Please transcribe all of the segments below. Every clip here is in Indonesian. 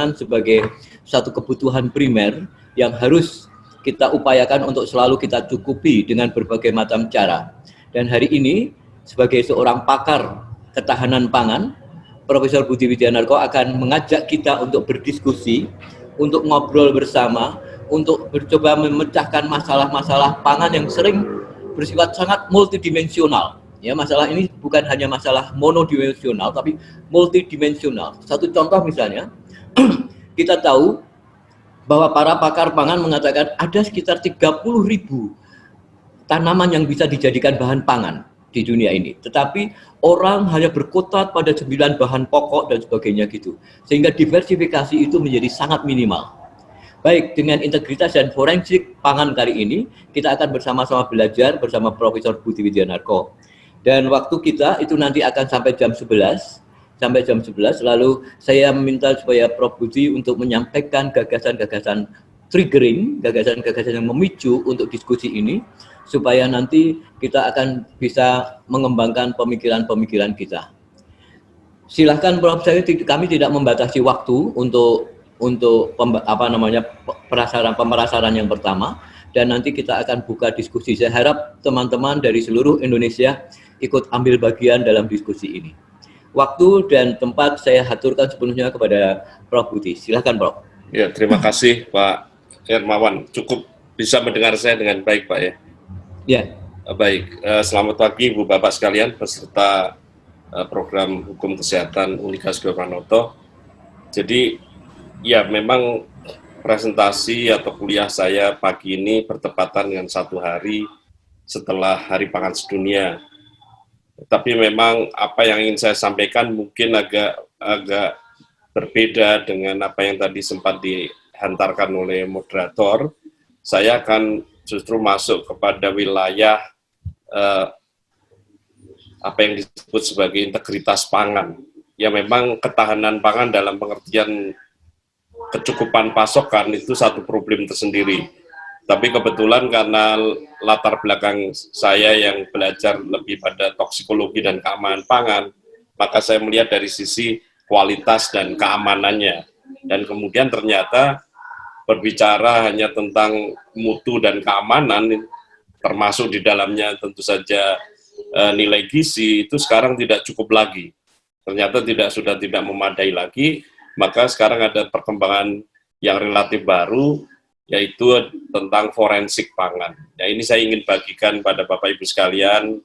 pangan sebagai satu kebutuhan primer yang harus kita upayakan untuk selalu kita cukupi dengan berbagai macam cara. Dan hari ini sebagai seorang pakar ketahanan pangan, Profesor Budi Widianarko akan mengajak kita untuk berdiskusi, untuk ngobrol bersama, untuk mencoba memecahkan masalah-masalah pangan yang sering bersifat sangat multidimensional. Ya, masalah ini bukan hanya masalah monodimensional, tapi multidimensional. Satu contoh misalnya, kita tahu bahwa para pakar pangan mengatakan ada sekitar 30.000 tanaman yang bisa dijadikan bahan pangan di dunia ini. Tetapi orang hanya berkutat pada 9 bahan pokok dan sebagainya gitu. Sehingga diversifikasi itu menjadi sangat minimal. Baik, dengan integritas dan forensik pangan kali ini, kita akan bersama-sama belajar bersama Profesor Budi Widianarko. Dan waktu kita itu nanti akan sampai jam 11. Sampai jam 11, lalu saya meminta supaya Prof. Budi untuk menyampaikan gagasan-gagasan triggering, gagasan-gagasan yang memicu untuk diskusi ini, supaya nanti kita akan bisa mengembangkan pemikiran-pemikiran kita. Silahkan Prof, kami tidak membatasi waktu untuk pemerasaran yang pertama, dan nanti kita akan buka diskusi. Saya harap teman-teman dari seluruh Indonesia ikut ambil bagian dalam diskusi ini. Waktu dan tempat saya haturkan sepenuhnya kepada Prof. Budi. Silahkan Prof. Ya, terima kasih Pak Hermawan. Cukup bisa mendengar saya dengan baik Pak ya? Ya. Baik, selamat pagi Bu Bapak sekalian, peserta program Hukum Kesehatan Unikas Pranoto. Jadi, ya memang presentasi atau kuliah saya pagi ini bertepatan dengan 1 hari setelah Hari Pangan Sedunia. Tapi memang apa yang ingin saya sampaikan mungkin agak berbeda dengan apa yang tadi sempat dihantarkan oleh moderator. Saya akan justru masuk kepada wilayah apa yang disebut sebagai integritas pangan. Ya memang ketahanan pangan dalam pengertian kecukupan pasokan itu satu problem tersendiri. Tapi kebetulan karena latar belakang saya yang belajar lebih pada toksikologi dan keamanan pangan, maka saya melihat dari sisi kualitas dan keamanannya. Dan kemudian ternyata berbicara hanya tentang mutu dan keamanan, termasuk di dalamnya tentu saja nilai gizi, itu sekarang tidak cukup lagi. Ternyata sudah tidak memadai lagi, maka sekarang ada perkembangan yang relatif baru, yaitu tentang forensik pangan. Ya, ini saya ingin bagikan pada Bapak Ibu sekalian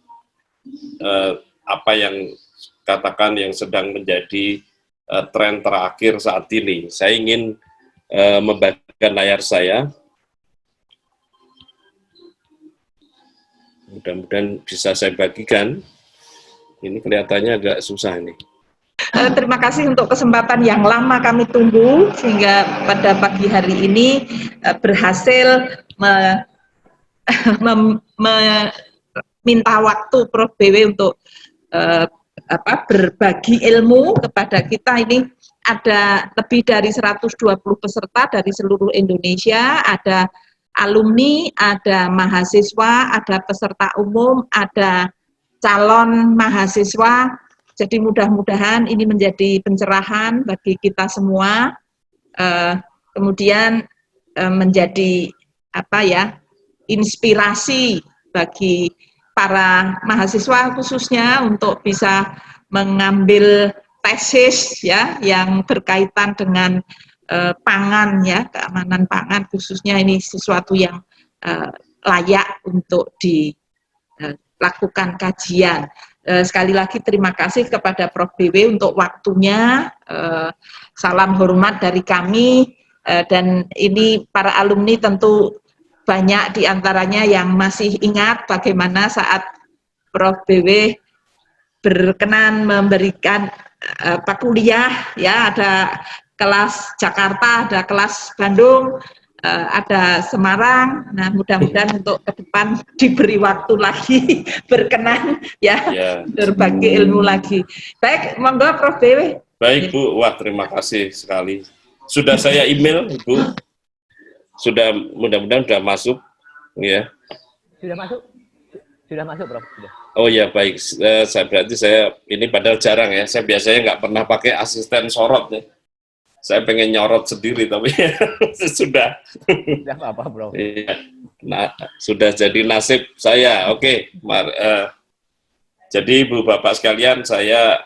apa yang katakan yang sedang menjadi tren terakhir saat ini. Saya ingin membagikan layar saya. Mudah-mudahan bisa saya bagikan. Ini kelihatannya agak susah ini. Terima kasih untuk kesempatan yang lama kami tunggu, sehingga pada pagi hari ini berhasil meminta waktu Prof. BW untuk berbagi ilmu kepada kita. Ini ada lebih dari 120 peserta dari seluruh Indonesia, ada alumni, ada mahasiswa, ada peserta umum, ada calon mahasiswa. Jadi mudah-mudahan ini menjadi pencerahan bagi kita semua, kemudian menjadi inspirasi bagi para mahasiswa khususnya untuk bisa mengambil tesis ya yang berkaitan dengan pangan ya, keamanan pangan khususnya, ini sesuatu yang layak untuk dilakukan kajian. Sekali lagi terima kasih kepada Prof. BW untuk waktunya. Salam hormat dari kami, dan ini para alumni tentu banyak diantaranya yang masih ingat bagaimana saat Prof. BW berkenan memberikan kuliah ya, ada kelas Jakarta, ada kelas Bandung, ada Semarang. Nah, mudah-mudahan untuk ke depan diberi waktu lagi berkenan ya, berbagi ilmu lagi. Baik, monggo Prof. BW. Baik Bu, wah terima kasih sekali. Sudah saya email Bu, sudah, mudah-mudahan sudah masuk ya. Sudah masuk Prof. Sudah. Oh ya baik, saya ini padahal jarang ya, saya biasanya nggak pernah pakai asisten sorot ya. Saya pengen nyorot sendiri, tapi sudah. Tidak apa-apa, Bro. Iya. Nah, sudah jadi nasib saya. Oke, jadi Bu Bapak sekalian, saya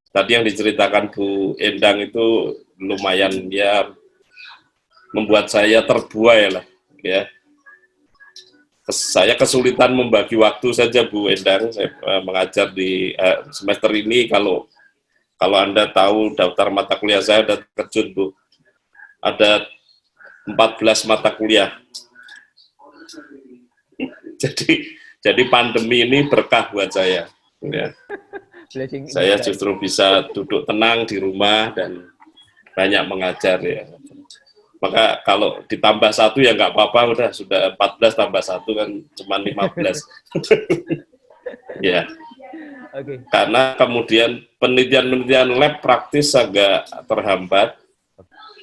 tadi yang diceritakan Bu Endang itu lumayan ya membuat saya terbuai lah ya. Saya kesulitan membagi waktu saja Bu Endang. Saya mengajar di semester ini, kalau Anda tahu daftar mata kuliah saya ada terkejut Bu. Ada 14 mata kuliah. Jadi pandemi ini berkah buat saya. Ya. Saya justru bisa duduk tenang di rumah dan banyak mengajar ya. Maka kalau ditambah 1 ya nggak apa-apa, udah sudah 14 tambah 1 kan cuma 15. Ya. Okay. Karena kemudian penelitian lab praktis agak terhambat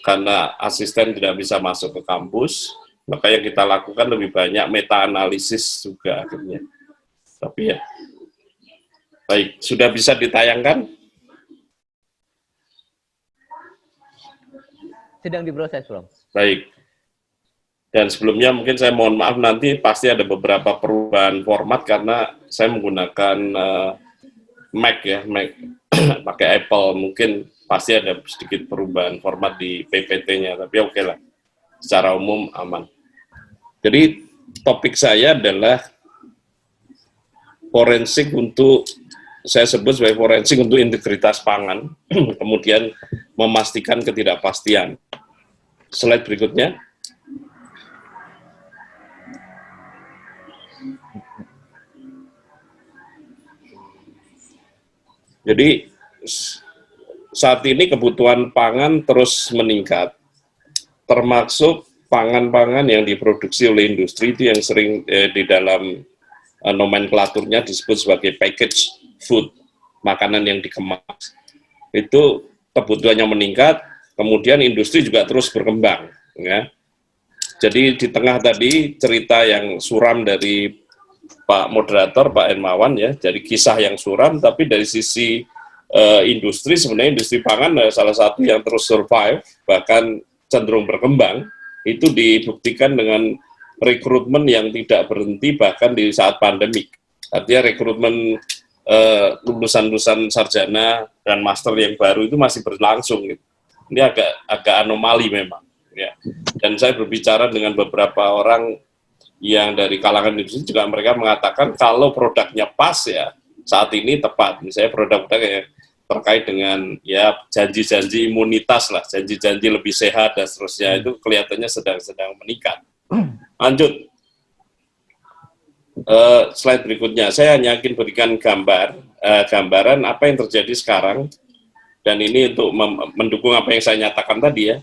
karena asisten tidak bisa masuk ke kampus, maka yang kita lakukan lebih banyak meta-analisis juga akhirnya. Tapi ya, baik, sudah bisa ditayangkan? Sedang diproses, Bro. Baik. Dan sebelumnya mungkin saya mohon maaf, nanti pasti ada beberapa perubahan format karena saya menggunakan Mac ya, Mac pakai Apple, mungkin pasti ada sedikit perubahan format di PPT-nya, tapi oke lah, secara umum aman. Jadi topik saya adalah forensik untuk, saya sebut sebagai forensik untuk integritas pangan, kemudian memastikan ketidakpastian. Slide berikutnya. Jadi saat ini kebutuhan pangan terus meningkat, termasuk pangan-pangan yang diproduksi oleh industri itu yang sering di dalam nomenklaturnya disebut sebagai packaged food, makanan yang dikemas. Itu kebutuhannya meningkat, kemudian industri juga terus berkembang. Ya. Jadi di tengah tadi cerita yang suram dari Pak Moderator, Pak Hermawan ya, jadi kisah yang suram, tapi dari sisi industri, sebenarnya industri pangan salah satu yang terus survive, bahkan cenderung berkembang, itu dibuktikan dengan rekrutmen yang tidak berhenti bahkan di saat pandemi. Artinya rekrutmen lulusan-lulusan sarjana dan master yang baru itu masih berlangsung. Gitu. Ini agak anomali memang. Ya. Dan saya berbicara dengan beberapa orang yang dari kalangan industri juga, mereka mengatakan kalau produknya pas ya saat ini tepat, misalnya produk-produk yang terkait dengan ya janji-janji imunitas lah, janji-janji lebih sehat dan seterusnya, itu kelihatannya sedang meningkat. Lanjut, slide berikutnya. Saya hanya ingin berikan gambaran apa yang terjadi sekarang, dan ini untuk mendukung apa yang saya nyatakan tadi ya.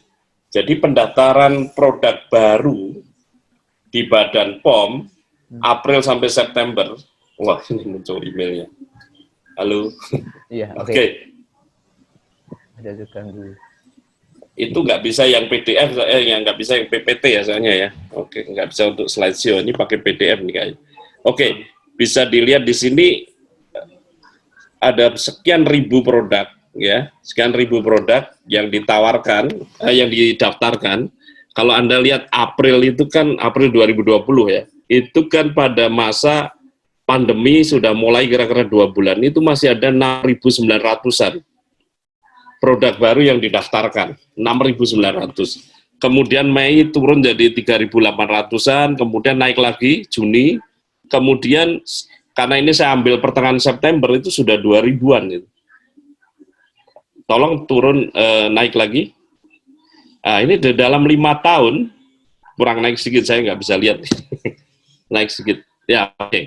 Jadi pendaftaran produk baru di Badan POM April sampai September. Wah, ini muncul emailnya. Halo. Iya, oke. Oke. Ada terganggu. Itu nggak bisa yang PDF, yang nggak bisa yang PPT ya soalnya ya. Oke, nggak bisa untuk slideshow. Ini pakai PDF nih kayaknya. Oke, bisa dilihat di sini ada sekian ribu produk ya, sekian ribu produk yang ditawarkan, yang didaftarkan. Kalau Anda lihat April itu kan April 2020 ya, itu kan pada masa pandemi sudah mulai kira-kira 2 bulan, itu masih ada 6.900-an produk baru yang didaftarkan, 6.900. Kemudian Mei turun jadi 3.800-an, kemudian naik lagi Juni, kemudian karena ini saya ambil pertengahan September itu sudah 2.000-an. Gitu. Tolong turun, naik lagi. Nah, ini dalam 5 tahun, kurang naik sedikit, saya nggak bisa lihat. Naik sedikit. Ya, oke. Okay.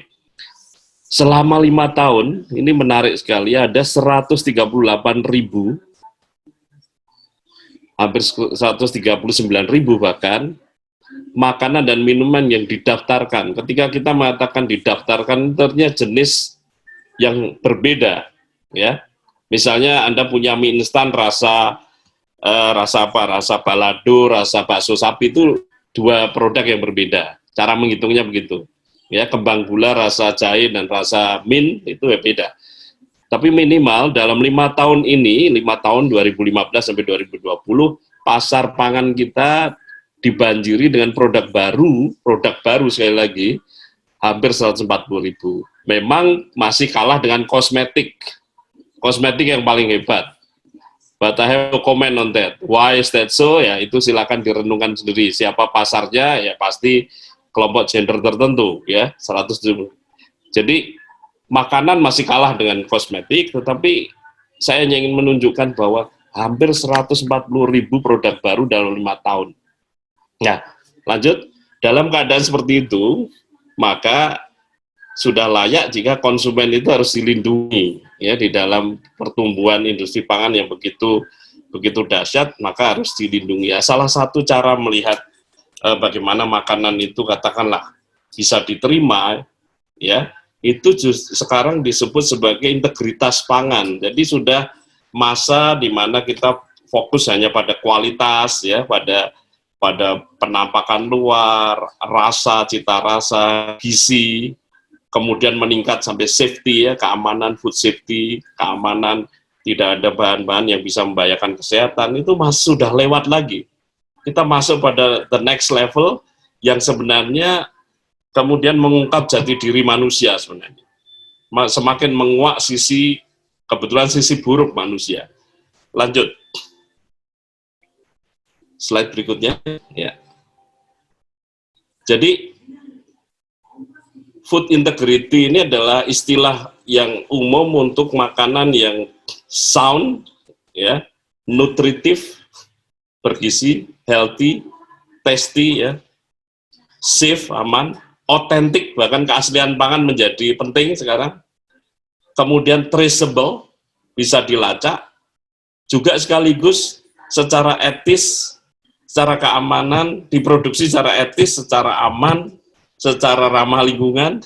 Selama 5 tahun, ini menarik sekali, ada 138.000, hampir 139.000 bahkan, makanan dan minuman yang didaftarkan. Ketika kita mengatakan didaftarkan, ternyata jenis yang berbeda. Ya, misalnya Anda punya mie instan rasa balado, rasa bakso sapi, itu 2 produk yang berbeda. Cara menghitungnya begitu. Ya, kembang gula rasa jahe dan rasa mint itu beda. Tapi minimal dalam 5 tahun ini, 5 tahun 2015 sampai 2020, pasar pangan kita dibanjiri dengan produk baru sekali lagi, hampir 140.000. Memang masih kalah dengan kosmetik yang paling hebat. But I have no comment on that. Why is that so? Ya, itu silakan direnungkan sendiri. Siapa pasarnya? Ya pasti kelompok gender tertentu, ya, 170. Jadi makanan masih kalah dengan kosmetik, tetapi saya hanya ingin menunjukkan bahwa hampir 140.000 produk baru dalam 5 tahun. Nah, lanjut. Dalam keadaan seperti itu, maka sudah layak jika konsumen itu harus dilindungi, ya, di dalam pertumbuhan industri pangan yang begitu dahsyat, maka harus dilindungi. Ya, salah satu cara melihat bagaimana makanan itu katakanlah bisa diterima, ya, itu sekarang disebut sebagai integritas pangan. Jadi sudah masa di mana kita fokus hanya pada kualitas, ya, pada penampakan luar, rasa, cita rasa, gizi, kemudian meningkat sampai safety, ya, keamanan, food safety, keamanan, tidak ada bahan-bahan yang bisa membahayakan kesehatan, itu sudah lewat lagi. Kita masuk pada the next level yang sebenarnya kemudian mengungkap jati diri manusia sebenarnya. Semakin menguak kebetulan sisi buruk manusia. Lanjut. Slide berikutnya, ya. Jadi food integrity ini adalah istilah yang umum untuk makanan yang sound, ya, nutritif, bergizi, healthy, tasty, ya, safe, aman, otentik, bahkan keaslian pangan menjadi penting sekarang. Kemudian traceable, bisa dilacak, juga sekaligus secara etis, secara keamanan, diproduksi secara etis, secara aman, secara ramah lingkungan.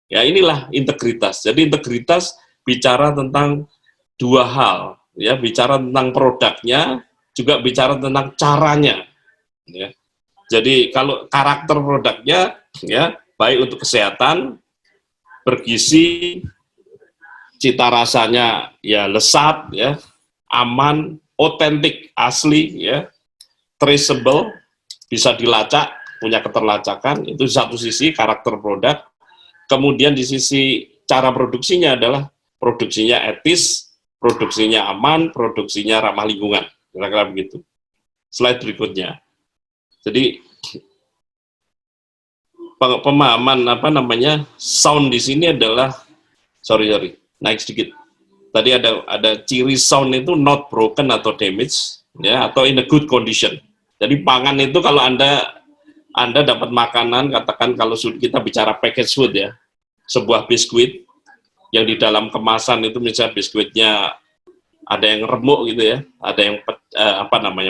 Ya, inilah integritas. Jadi integritas bicara tentang dua hal, ya, bicara tentang produknya, juga bicara tentang caranya, ya. Jadi kalau karakter produknya, ya, baik untuk kesehatan, bergizi, cita rasanya ya lesat, ya, aman, otentik, asli, ya, traceable, bisa dilacak, punya keterlacakan, itu satu sisi karakter produk. Kemudian di sisi cara produksinya adalah produksinya etis, produksinya aman, produksinya ramah lingkungan, kira-kira begitu. Slide berikutnya. Jadi pemahaman sound di sini adalah naik sedikit. Tadi ada ciri sound itu not broken atau damaged, ya, atau in a good condition. Jadi pangan itu kalau Anda dapat makanan, katakan kalau kita bicara package food, ya, sebuah biskuit yang di dalam kemasan itu misalnya biskuitnya ada yang remuk gitu, ya, ada yang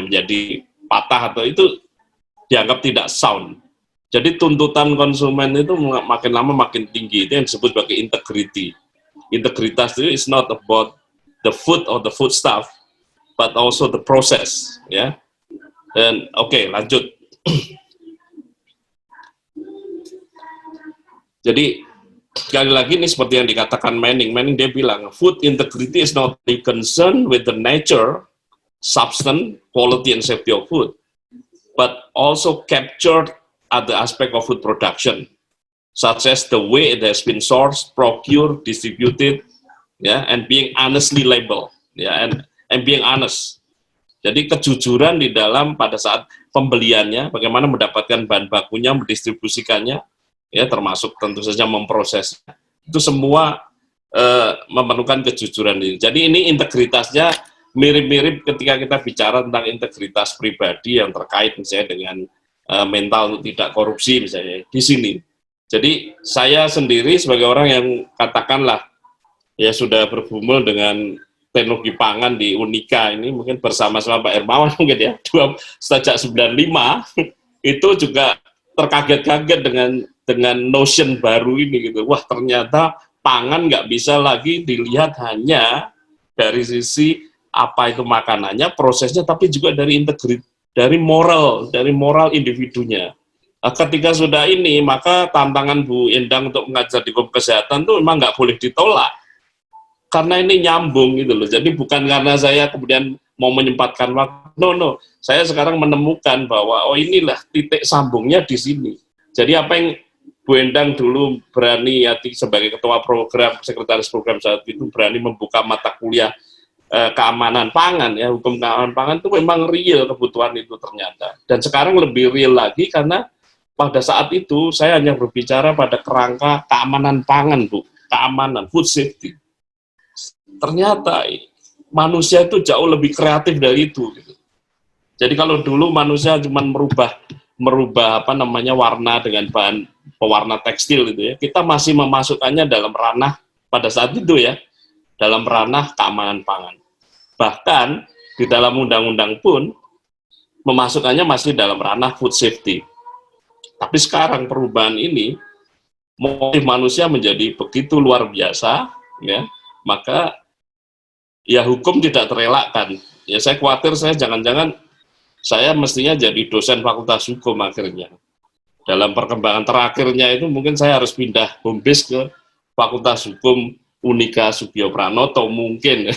menjadi patah, atau itu dianggap tidak sound. Jadi tuntutan konsumen itu makin lama makin tinggi, itu yang disebut sebagai integrity. Integritas itu is not about the food or the food stuff, but also the process, ya. Dan oke, lanjut. Jadi sekali lagi ini seperti yang dikatakan Manning dia bilang food integrity is not only concerned with the nature, substance, quality and safety of food, but also captured other aspect of food production, such as the way it has been sourced, procured, distributed, ya, and being honestly labeled, ya, and being honest. Jadi kejujuran di dalam pada saat pembeliannya, bagaimana mendapatkan bahan bakunya, mendistribusikannya, ya, termasuk tentu saja memprosesnya. Itu semua memerlukan kejujuran ini. Jadi ini integritasnya mirip-mirip ketika kita bicara tentang integritas pribadi yang terkait misalnya dengan mental untuk tidak korupsi misalnya di sini. Jadi saya sendiri sebagai orang yang katakanlah ya sudah bergumul dengan teknologi pangan di Unika ini mungkin bersama-sama Pak Hermawan mungkin ya sejak 95 itu juga terkaget-kaget dengan notion baru ini gitu. Wah, ternyata pangan nggak bisa lagi dilihat hanya dari sisi apa itu makanannya, prosesnya, tapi juga dari integritas, dari moral individunya. Ketika sudah ini, maka tantangan Bu Endang untuk mengajar di kesehatan itu memang nggak boleh ditolak. karena ini nyambung gitu loh. Jadi bukan karena saya kemudian mau menyempatkan waktu. No. Saya sekarang menemukan bahwa oh inilah titik sambungnya di sini. Jadi apa yang Bu Endang dulu berani sebagai ketua program, sekretaris program saat itu berani membuka mata kuliah keamanan pangan ya, hukum keamanan pangan itu memang real kebutuhan itu ternyata. Dan sekarang lebih real lagi karena pada saat itu saya hanya berbicara pada kerangka keamanan pangan, Bu, keamanan, food safety. Ternyata manusia itu jauh lebih kreatif dari itu. Gitu. Jadi kalau dulu manusia cuma merubah apa namanya warna dengan bahan pewarna tekstil gitu ya, kita masih memasukkannya dalam ranah pada saat itu ya, dalam ranah keamanan pangan. Bahkan di dalam undang-undang pun memasukkannya masih dalam ranah food safety. Tapi sekarang perubahan ini motif manusia menjadi begitu luar biasa ya, maka ya hukum tidak terelakkan. Ya saya khawatir jangan-jangan saya mestinya jadi dosen fakultas hukum akhirnya. Dalam perkembangan terakhirnya itu mungkin saya harus pindah home base ke Fakultas Hukum Unika Subio Pranoto mungkin.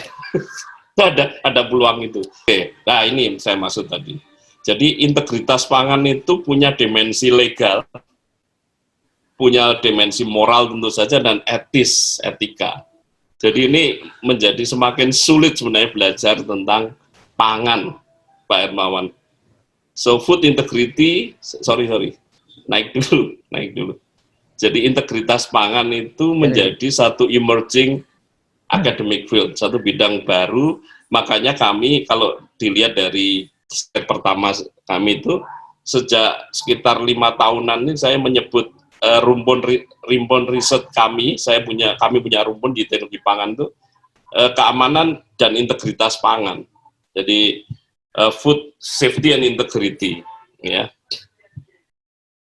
ada peluang itu. Oke, nah ini saya maksud tadi. Jadi integritas pangan itu punya dimensi legal, punya dimensi moral tentu saja, dan etis, etika. Jadi ini menjadi semakin sulit sebenarnya belajar tentang pangan, Pak Hermawan. So food integrity, naik dulu. Jadi integritas pangan itu menjadi satu emerging academic field, satu bidang baru. Makanya kami kalau dilihat dari step pertama kami itu sejak sekitar 5 tahunan ini saya menyebut rumpun riset kami punya rumpun di teknologi pangan itu keamanan dan integritas pangan. Jadi food safety and integrity ya.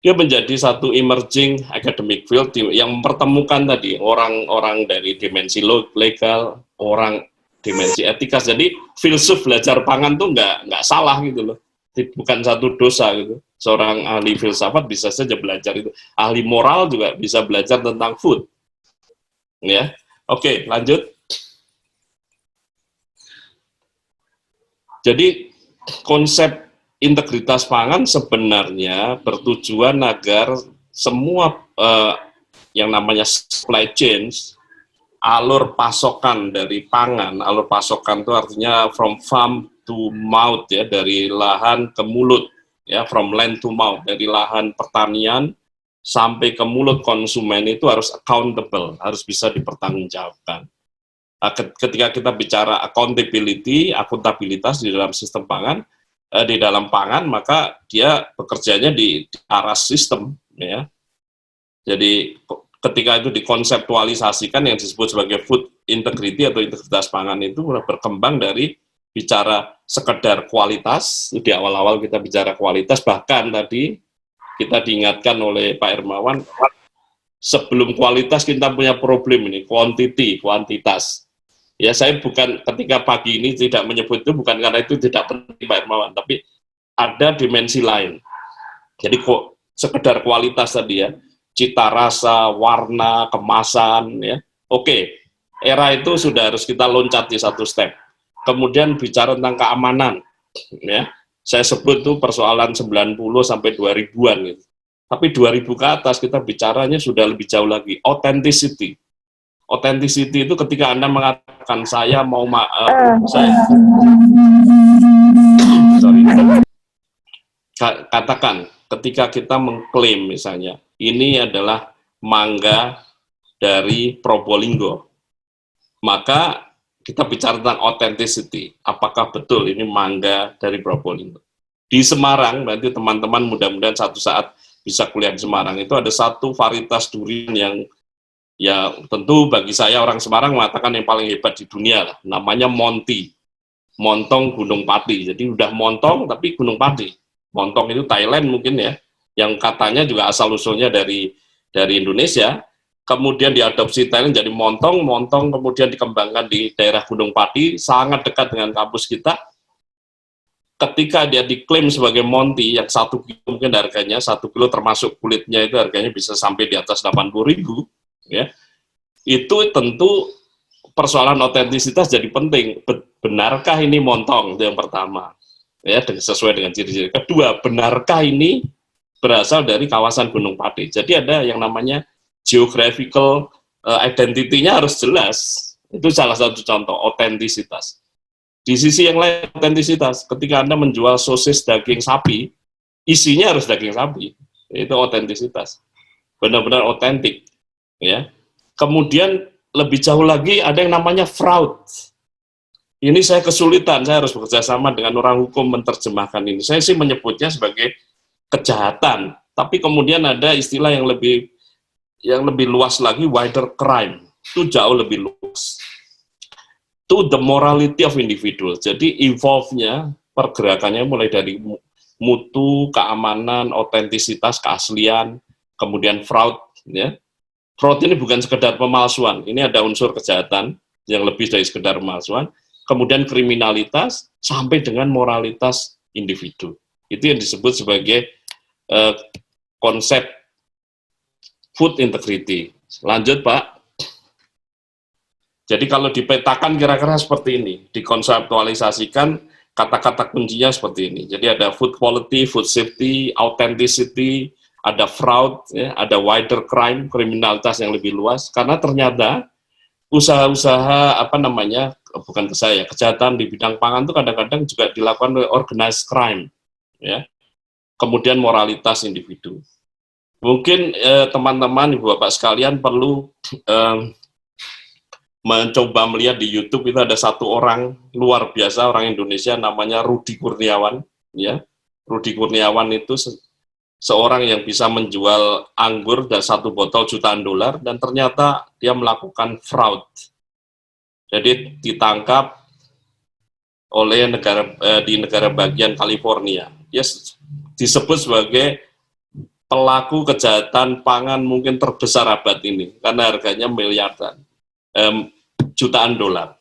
Dia menjadi satu emerging academic field yang mempertemukan tadi orang-orang dari dimensi legal, orang dimensi etika. Jadi filsuf belajar pangan tuh nggak salah gitu loh, bukan satu dosa gitu. Seorang ahli filsafat bisa saja belajar itu, ahli moral juga bisa belajar tentang food. Ya, oke, lanjut. Jadi konsep integritas pangan sebenarnya bertujuan agar semua yang namanya supply chains, alur pasokan dari pangan, alur pasokan itu artinya from farm to mouth ya, dari lahan ke mulut ya, from land to mouth, dari lahan pertanian sampai ke mulut konsumen itu harus accountable, harus bisa dipertanggungjawabkan. Ketika kita bicara accountability, akuntabilitas di dalam sistem pangan, di dalam pangan, maka dia bekerjanya di aras sistem ya. Jadi ketika itu dikonseptualisasikan yang disebut sebagai food integrity atau integritas pangan itu berkembang dari bicara sekedar kualitas. Di awal-awal kita bicara kualitas, bahkan tadi kita diingatkan oleh Pak Hermawan, sebelum kualitas kita punya problem ini, kuantitas. Ya, saya bukan ketika pagi ini tidak menyebut itu bukan karena itu tidak penting Pak Hermawan, tapi ada dimensi lain. Jadi kok sekedar kualitas tadi ya, cita rasa, warna, kemasan ya. Oke, era itu sudah harus kita loncati satu step. Kemudian bicara tentang keamanan ya. Saya sebut itu persoalan 90 sampai 2000-an gitu. Tapi 2000 ke atas kita bicaranya sudah lebih jauh lagi, authenticity. Authenticity itu ketika Anda mengatakan saya mau katakan ketika kita mengklaim misalnya ini adalah mangga dari Probolinggo, maka kita bicara tentang authenticity. Apakah betul ini mangga dari Probolinggo? Di Semarang, nanti teman-teman mudah-mudahan satu saat bisa kuliah di Semarang, itu ada satu varietas durian yang ya tentu bagi saya orang Semarang mengatakan yang paling hebat di dunia lah, namanya Monti, montong Gunung Pati. Jadi udah montong tapi Gunung Pati. Montong itu Thailand mungkin ya, yang katanya juga asal usulnya dari Indonesia. Kemudian diadopsi Thailand jadi montong kemudian dikembangkan di daerah Gunung Pati, sangat dekat dengan kampus kita. Ketika dia diklaim sebagai Monti yang 1 kilo mungkin harganya 1 kilo termasuk kulitnya itu harganya bisa sampai di atas 80.000. Ya, itu tentu persoalan otentisitas jadi penting. Benarkah ini montong? Itu yang pertama. Ya, sesuai dengan ciri-ciri. Kedua, benarkah ini berasal dari kawasan Gunung Pati? Jadi ada yang namanya geographical identity-nya harus jelas. Itu salah satu contoh otentisitas. Di sisi yang lain otentisitas, ketika Anda menjual sosis daging sapi, isinya harus daging sapi. Itu otentisitas. Benar-benar otentik, ya. Kemudian lebih jauh lagi ada yang namanya fraud. Ini saya kesulitan, saya harus bekerja sama dengan orang hukum menerjemahkan ini. Saya sih menyebutnya sebagai kejahatan, tapi kemudian ada istilah yang lebih luas lagi, wider crime. Itu jauh lebih luas. To the morality of individual. Jadi involve-nya, pergerakannya mulai dari mutu, keamanan, otentisitas, keaslian, kemudian fraud. Ya. Fraud ini bukan sekedar pemalsuan, ini ada unsur kejahatan yang lebih dari sekedar pemalsuan, kemudian kriminalitas, sampai dengan moralitas individu. Itu yang disebut sebagai konsep food integrity. Lanjut, Pak. Jadi kalau dipetakan kira-kira seperti ini, dikonseptualisasikan kata-kata kuncinya seperti ini. Jadi ada food quality, food safety, authenticity, ada fraud, ya, ada wider crime, kriminalitas yang lebih luas. Karena ternyata usaha-usaha kejahatan di bidang pangan itu kadang-kadang juga dilakukan oleh organized crime, ya. Kemudian moralitas individu. Mungkin teman-teman, ibu bapak sekalian perlu mencoba melihat di YouTube. Itu ada satu orang luar biasa, orang Indonesia, namanya Rudi Kurniawan. Ya, Rudi Kurniawan itu seorang yang bisa menjual anggur dan satu botol jutaan dolar, dan ternyata dia melakukan fraud. Jadi ditangkap oleh di negara bagian California. Dia disebut sebagai pelaku kejahatan pangan mungkin terbesar abad ini, karena harganya miliaran. Jutaan dolar.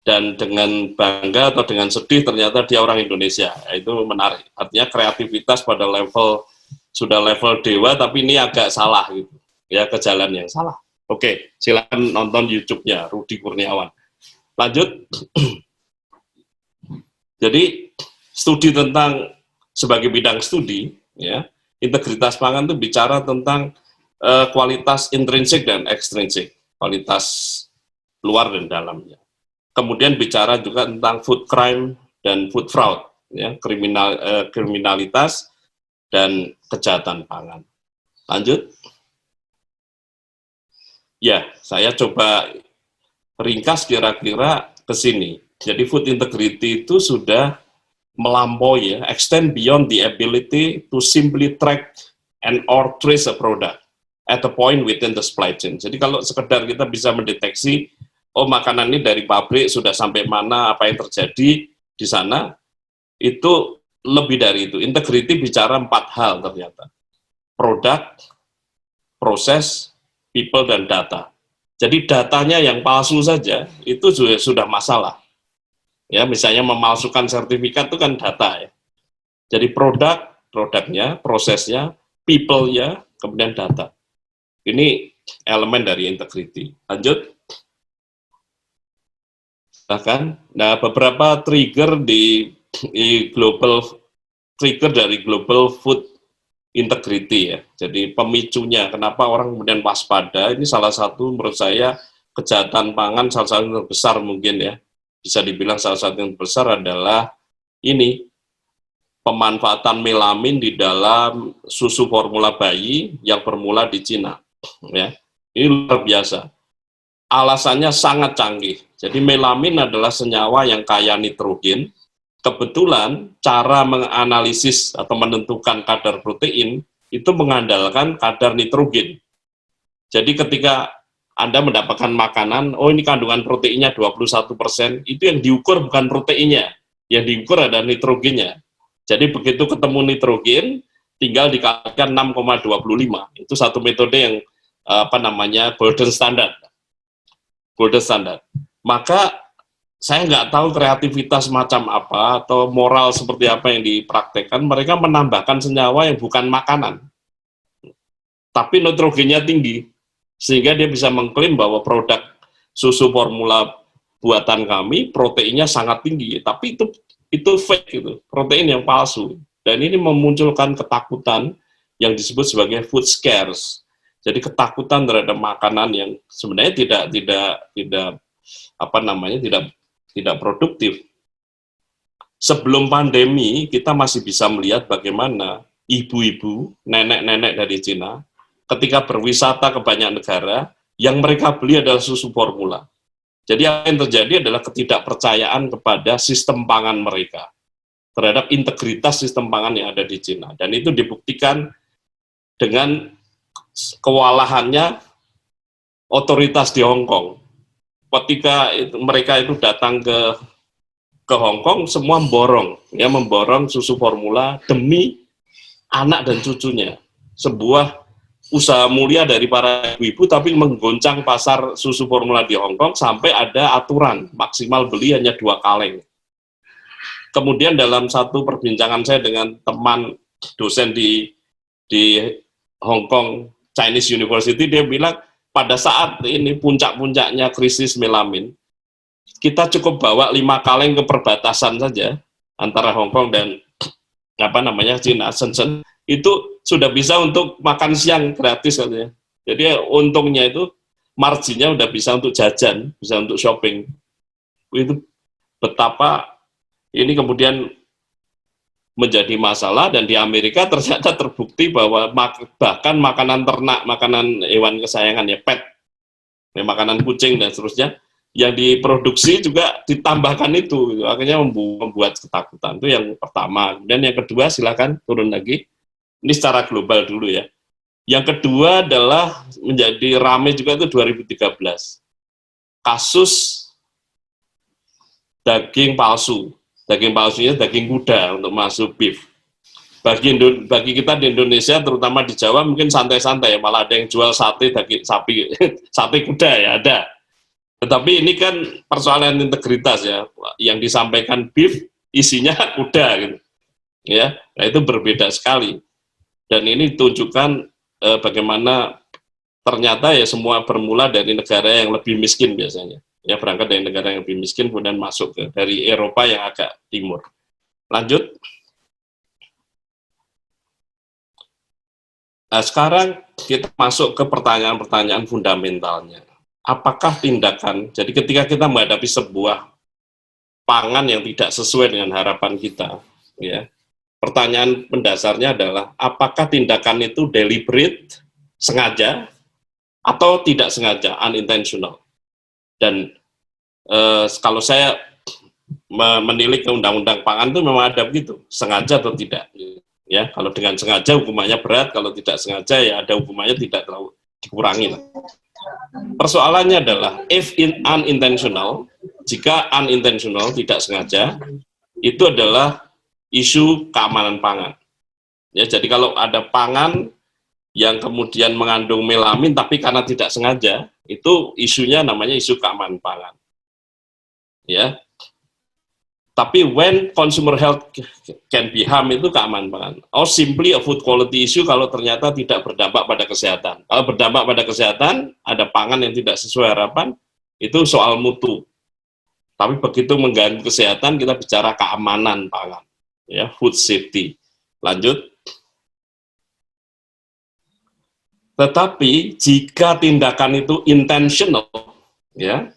Dan dengan bangga atau dengan sedih ternyata dia orang Indonesia. Itu menarik. Artinya kreativitas pada sudah level dewa, tapi ini agak salah gitu. Ya, ke jalan yang salah. Oke, silakan nonton YouTube-nya Rudi Kurniawan. Lanjut. Jadi studi tentang sebagai bidang studi, ya, integritas pangan itu bicara tentang kualitas intrinsik dan ekstrinsik. Kualitas luar dan dalamnya. Kemudian bicara juga tentang food crime dan food fraud, ya, kriminalitas dan kejahatan pangan. Lanjut. Ya, saya coba ringkas kira-kira ke sini. Jadi food integrity itu sudah melampaui, ya, extend beyond the ability to simply track and or trace a product at a point within the supply chain. Jadi kalau sekedar kita bisa mendeteksi, oh makanan ini dari pabrik sudah sampai mana, apa yang terjadi di sana, itu lebih dari itu. Integrity bicara 4 hal ternyata. Produk, proses, people, dan data. Jadi datanya yang palsu saja, itu sudah masalah. Ya, misalnya memalsukan sertifikat itu kan data, ya. Jadi produknya, prosesnya, people-nya, kemudian data. Ini elemen dari integrity. Lanjut. Bahkan, nah beberapa trigger dari global food integrity, ya. Jadi pemicunya, kenapa orang kemudian waspada, ini salah satu menurut saya kejahatan pangan salah satu yang terbesar mungkin, ya. Bisa dibilang salah satu yang terbesar adalah ini, pemanfaatan melamin di dalam susu formula bayi yang bermula di Cina. Ya, ini luar biasa. Alasannya sangat canggih. Jadi melamin adalah senyawa yang kaya nitrogen. Kebetulan cara menganalisis atau menentukan kadar protein itu mengandalkan kadar nitrogen. Jadi ketika Anda mendapatkan makanan, oh ini kandungan proteinnya 21%, itu yang diukur bukan proteinnya, yang diukur adalah nitrogennya. Jadi begitu ketemu nitrogen, tinggal dikalikan 6,25. Itu satu metode yang golden standard. Maka saya nggak tahu kreativitas macam apa atau moral seperti apa yang dipraktekkan. Mereka menambahkan senyawa yang bukan makanan, tapi nitrogennya tinggi, sehingga dia bisa mengklaim bahwa produk susu formula buatan kami proteinnya sangat tinggi, tapi itu fake gitu, protein yang palsu. Dan ini memunculkan ketakutan yang disebut sebagai food scares. Jadi ketakutan terhadap makanan yang sebenarnya tidak produktif. Sebelum pandemi kita masih bisa melihat bagaimana ibu-ibu, nenek-nenek dari Cina ketika berwisata ke banyak negara yang mereka beli adalah susu formula. Jadi yang terjadi adalah ketidakpercayaan kepada sistem pangan mereka terhadap integritas sistem pangan yang ada di Cina. Dan itu dibuktikan dengan kewalahannya otoritas di Hong Kong. Ketika mereka itu datang ke Hong Kong, semua memborong susu formula demi anak dan cucunya. Sebuah usaha mulia dari para ibu-ibu, tapi menggoncang pasar susu formula di Hong Kong sampai ada aturan maksimal beli hanya 2 kaleng. Kemudian dalam satu perbincangan saya dengan teman dosen di Hong Kong Chinese University, dia bilang pada saat ini puncak-puncaknya krisis melamin, kita cukup bawa 5 kaleng ke perbatasan saja antara Hong Kong dan Cina, Shenzhen, itu sudah bisa untuk makan siang gratis katanya. Jadi untungnya itu marginnya udah bisa untuk jajan, bisa untuk shopping. Itu betapa ini kemudian menjadi masalah, dan di Amerika ternyata terbukti bahwa bahkan makanan ternak, makanan hewan kesayangan ya pet, makanan kucing dan seterusnya, yang diproduksi juga ditambahkan itu, akhirnya membuat ketakutan. Itu yang pertama. Dan yang kedua, silakan turun lagi. Ini secara global dulu ya. Yang kedua adalah menjadi ramai juga itu 2013. Kasus daging palsu. Daging palsunya daging kuda untuk masuk beef. Bagi kita di Indonesia, terutama di Jawa, mungkin santai-santai, malah ada yang jual sate daging sapi, sate kuda ya ada. Tetapi ini kan persoalan integritas ya, yang disampaikan beef isinya kuda gitu. Ya, nah itu berbeda sekali. Dan ini tunjukkan bagaimana ternyata ya semua bermula dari negara yang lebih miskin biasanya. Ya, berangkat dari negara yang lebih miskin kemudian masuk dari Eropa yang agak timur. Lanjut. Nah, sekarang kita masuk ke pertanyaan-pertanyaan fundamentalnya. Apakah tindakan, jadi ketika kita menghadapi sebuah pangan yang tidak sesuai dengan harapan kita, ya, pertanyaan mendasarnya adalah apakah tindakan itu deliberate, sengaja, atau tidak sengaja, unintentional. Dan kalau saya menilik ke undang-undang pangan itu memang ada begitu, sengaja atau tidak. Ya, kalau dengan sengaja hukumannya berat, kalau tidak sengaja ya ada hukumannya tidak terlalu dikurangi. Persoalannya adalah if unintentional, jika unintentional tidak sengaja, itu adalah isu keamanan pangan. Ya, jadi kalau ada pangan yang kemudian mengandung melamin tapi karena tidak sengaja, itu isunya namanya isu keamanan pangan. Ya. Tapi when consumer health can be harm itu keamanan pangan. Or simply a food quality issue kalau ternyata tidak berdampak pada kesehatan. Kalau berdampak pada kesehatan, ada pangan yang tidak sesuai harapan, itu soal mutu. Tapi begitu mengganggu kesehatan, kita bicara keamanan pangan. Ya, food safety. Lanjut. Tetapi jika tindakan itu intentional, ya,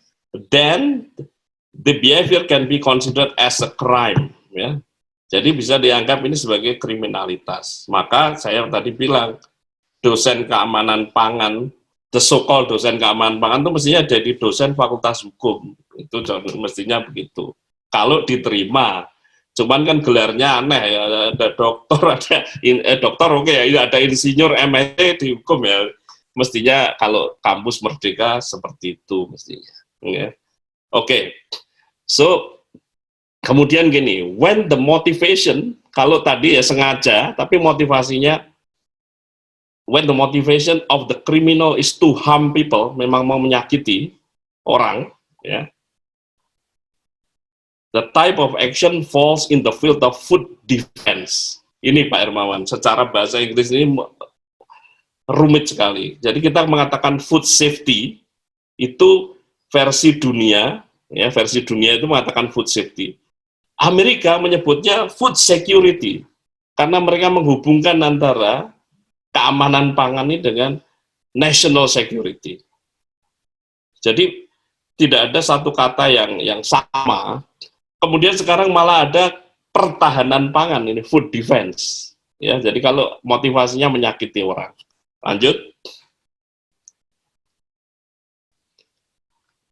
then the behavior can be considered as a crime, ya. Jadi bisa dianggap ini sebagai kriminalitas. Maka saya tadi bilang dosen keamanan pangan, the so-called dosen keamanan pangan itu mestinya jadi dosen fakultas hukum. Itu mestinya begitu. Kalau diterima. Cuman kan gelarnya aneh ya, ada dokter, dokter oke ya, ada insinyur MSc di hukum ya, mestinya kalau kampus merdeka seperti itu mestinya. Oke. So kemudian gini, when the motivation, kalau tadi ya sengaja, tapi motivasinya, when the motivation of the criminal is to harm people, memang mau menyakiti orang, ya. The type of action falls in the field of food defense. Ini Pak Hermawan, secara bahasa Inggris ini rumit sekali. Jadi kita mengatakan food safety itu versi dunia, ya versi dunia itu mengatakan food safety. Amerika menyebutnya food security karena mereka menghubungkan antara keamanan pangan ini dengan national security. Jadi tidak ada satu kata yang sama. Kemudian sekarang malah ada pertahanan pangan ini, food defense. Ya, jadi kalau motivasinya menyakiti orang. Lanjut.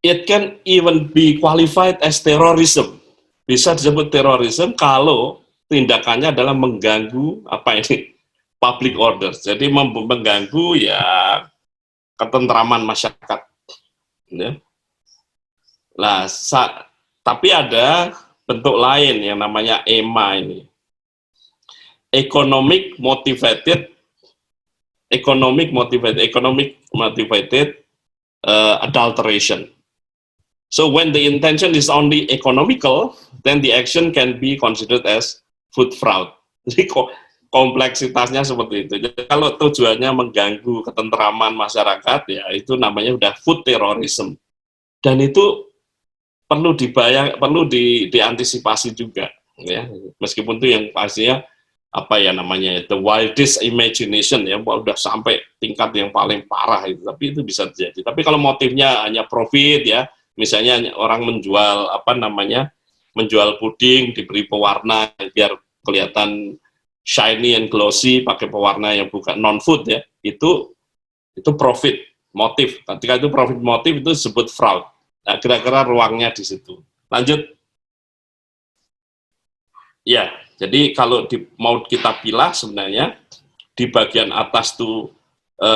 It can even be qualified as terrorism. Bisa disebut terorisme kalau tindakannya adalah mengganggu apa ini public order. Jadi mengganggu ya ketentraman masyarakat. Ya. Nah, tapi ada bentuk lain yang namanya EMA ini. Economic motivated adulteration. So when the intention is only economical, then the action can be considered as food fraud. Jadi kompleksitasnya seperti itu. Jadi kalau tujuannya mengganggu ketentraman masyarakat, ya itu namanya udah food terrorism. Dan itu perlu diantisipasi juga, ya. Meskipun itu yang pastinya apa ya namanya the wildest imagination ya, udah sampai tingkat yang paling parah itu, tapi itu bisa terjadi. Tapi kalau motifnya hanya profit ya. Misalnya orang menjual apa namanya, menjual puding diberi pewarna biar kelihatan shiny and glossy pakai pewarna yang bukan non food ya, itu profit motif. Ketika itu profit motif itu disebut fraud. Nah, kira-kira ruangnya di situ. Lanjut. Ya, jadi kalau mau kita pilah sebenarnya di bagian atas itu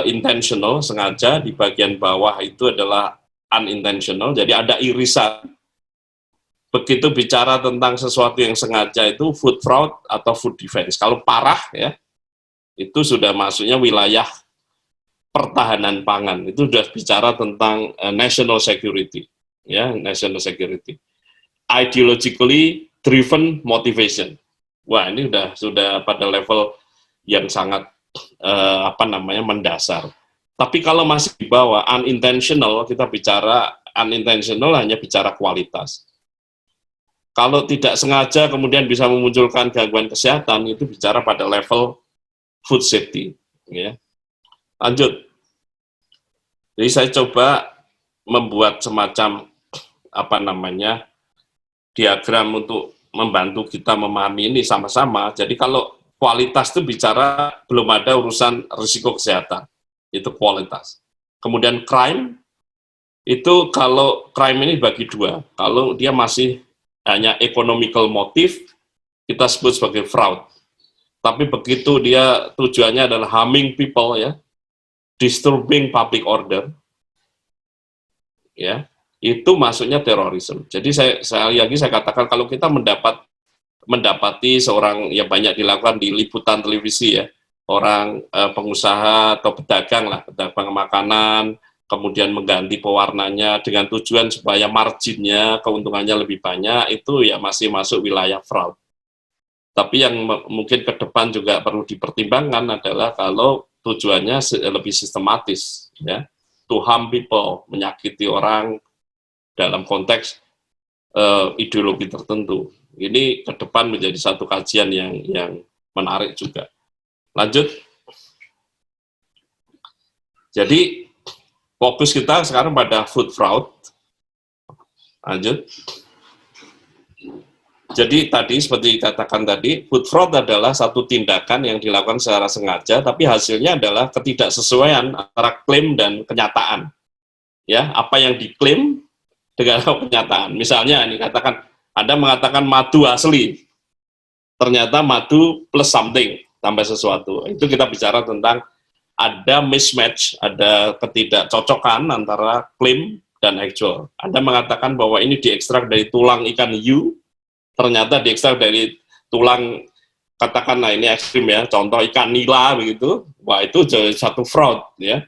intentional sengaja, di bagian bawah itu adalah unintentional, jadi ada irisan. Begitu bicara tentang sesuatu yang sengaja itu food fraud atau food defense. Kalau parah ya, itu sudah masuknya wilayah pertahanan pangan. Itu sudah bicara tentang national security, ya national security. Ideologically driven motivation. Wah ini sudah pada level yang sangat mendasar. Tapi kalau masih di bawah unintentional, kita bicara unintentional hanya bicara kualitas. Kalau tidak sengaja kemudian bisa memunculkan gangguan kesehatan, itu bicara pada level food safety. Ya. Lanjut. Jadi saya coba membuat semacam diagram untuk membantu kita memahami ini sama-sama. Jadi kalau kualitas itu bicara belum ada urusan risiko kesehatan. Itu kualitas. Kemudian crime, itu kalau crime ini bagi dua. Kalau dia masih hanya economical motive, kita sebut sebagai fraud. Tapi begitu dia tujuannya adalah harming people, ya, disturbing public order, ya, itu masuknya terorisme. Jadi saya katakan kalau kita mendapati seorang yang banyak dilakukan di liputan televisi ya, orang pengusaha atau pedagang makanan, kemudian mengganti pewarnanya dengan tujuan supaya marginnya, keuntungannya lebih banyak, itu ya masih masuk wilayah fraud. Tapi yang mungkin ke depan juga perlu dipertimbangkan adalah kalau tujuannya lebih sistematis, ya, to harm people, menyakiti orang dalam konteks ideologi tertentu. Ini ke depan menjadi satu kajian yang menarik juga. Lanjut. Jadi fokus kita sekarang pada food fraud. Lanjut. Jadi tadi seperti dikatakan tadi, food fraud adalah satu tindakan yang dilakukan secara sengaja, tapi hasilnya adalah ketidaksesuaian antara klaim dan kenyataan. Ya, apa yang diklaim dengan kenyataan. Misalnya ini katakan Anda mengatakan madu asli, ternyata madu plus something, tambah sesuatu. Itu kita bicara tentang ada mismatch, ada ketidakcocokan antara klaim dan actual. Anda mengatakan bahwa ini diekstrak dari tulang ikan hiu, ternyata diekstrak dari tulang, katakanlah ini ekstrim ya, contoh ikan nila begitu. Wah, itu jadi satu fraud ya.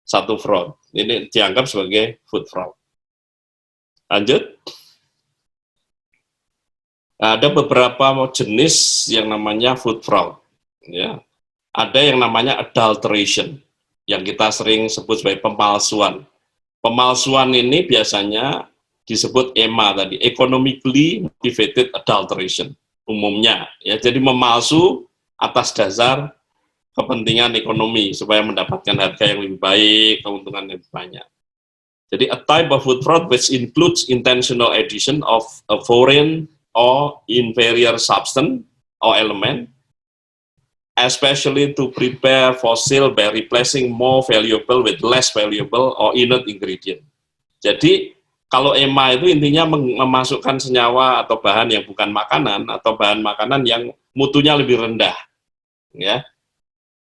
Satu fraud. Ini dianggap sebagai food fraud. Lanjut. Ada beberapa jenis yang namanya food fraud. Ya, ada yang namanya adulteration, yang kita sering sebut sebagai pemalsuan. Pemalsuan ini biasanya disebut EMA tadi, economically motivated adulteration umumnya ya. Jadi memalsu atas dasar kepentingan ekonomi supaya mendapatkan harga yang lebih baik, keuntungan yang lebih banyak. Jadi a type of food fraud which includes intentional addition of a foreign or inferior substance or element, especially to prepare for sale by replacing more valuable with less valuable or inert ingredient. Jadi kalau EMA itu intinya memasukkan senyawa atau bahan yang bukan makanan atau bahan makanan yang mutunya lebih rendah. Ya,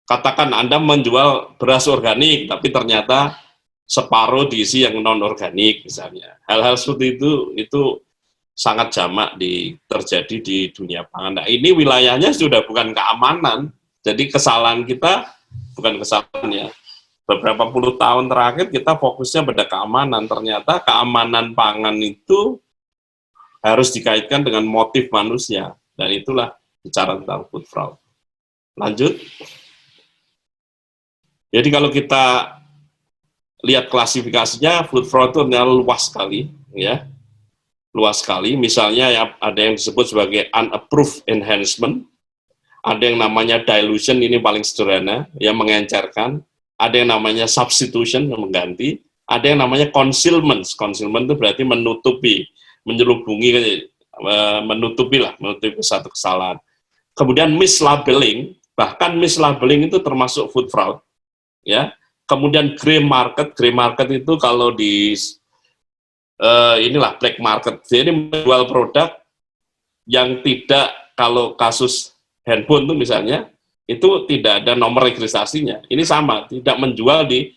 katakan Anda menjual beras organik, tapi ternyata separuh diisi yang non organik misalnya. Hal-hal seperti itu sangat jamak terjadi di dunia pangan. Nah, ini wilayahnya sudah bukan keamanan. Jadi kesalahan kita bukan kesalahan ya. Beberapa puluh tahun terakhir kita fokusnya pada keamanan. Ternyata keamanan pangan itu harus dikaitkan dengan motif manusia. Dan itulah bicara tentang food fraud. Lanjut. Jadi kalau kita lihat klasifikasinya, food fraud itu luas sekali, ya, luas sekali. Misalnya ya, ada yang disebut sebagai unapproved enhancement, ada yang namanya dilution, ini paling sederhana, yang mengencerkan, ada yang namanya substitution, yang mengganti, ada yang namanya concealment. Concealment itu berarti menutupi, menyelubungi, menutupi satu kesalahan. Kemudian mislabeling, bahkan mislabeling itu termasuk food fraud, ya. Kemudian grey market itu kalau di inilah black market, jadi menjual produk yang tidak, kalau kasus handphone itu misalnya, itu tidak ada nomor registrasinya. Ini sama, tidak menjual di,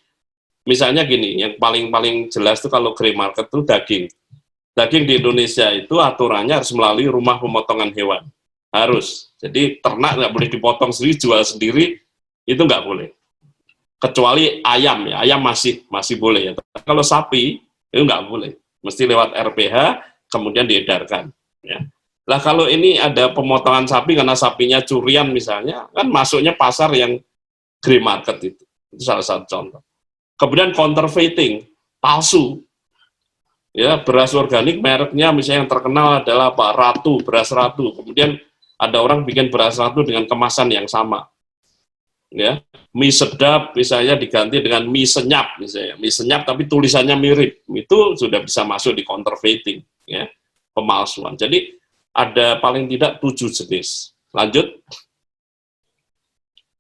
misalnya gini, yang paling jelas itu kalau grey market itu daging. Daging di Indonesia itu aturannya harus melalui rumah pemotongan hewan. Harus. Jadi ternak nggak boleh dipotong sendiri, jual sendiri, itu nggak boleh. Kecuali ayam ya, ayam masih boleh ya. Kalau sapi itu nggak boleh, mesti lewat RPH kemudian diedarkan. Ya. Lah kalau ini ada pemotongan sapi karena sapinya curian misalnya, kan masuknya pasar yang grey market itu salah satu contoh. Kemudian counterfeiting, palsu. Ya, beras organik mereknya misalnya yang terkenal adalah apa? Ratu, beras Ratu. Kemudian ada orang bikin beras Ratu dengan kemasan yang sama. Ya, mie sedap misalnya diganti dengan mie senyap misalnya, mie senyap tapi tulisannya mirip, itu sudah bisa masuk di counterfeiting, ya, pemalsuan. Jadi ada paling tidak 7 jenis. Lanjut.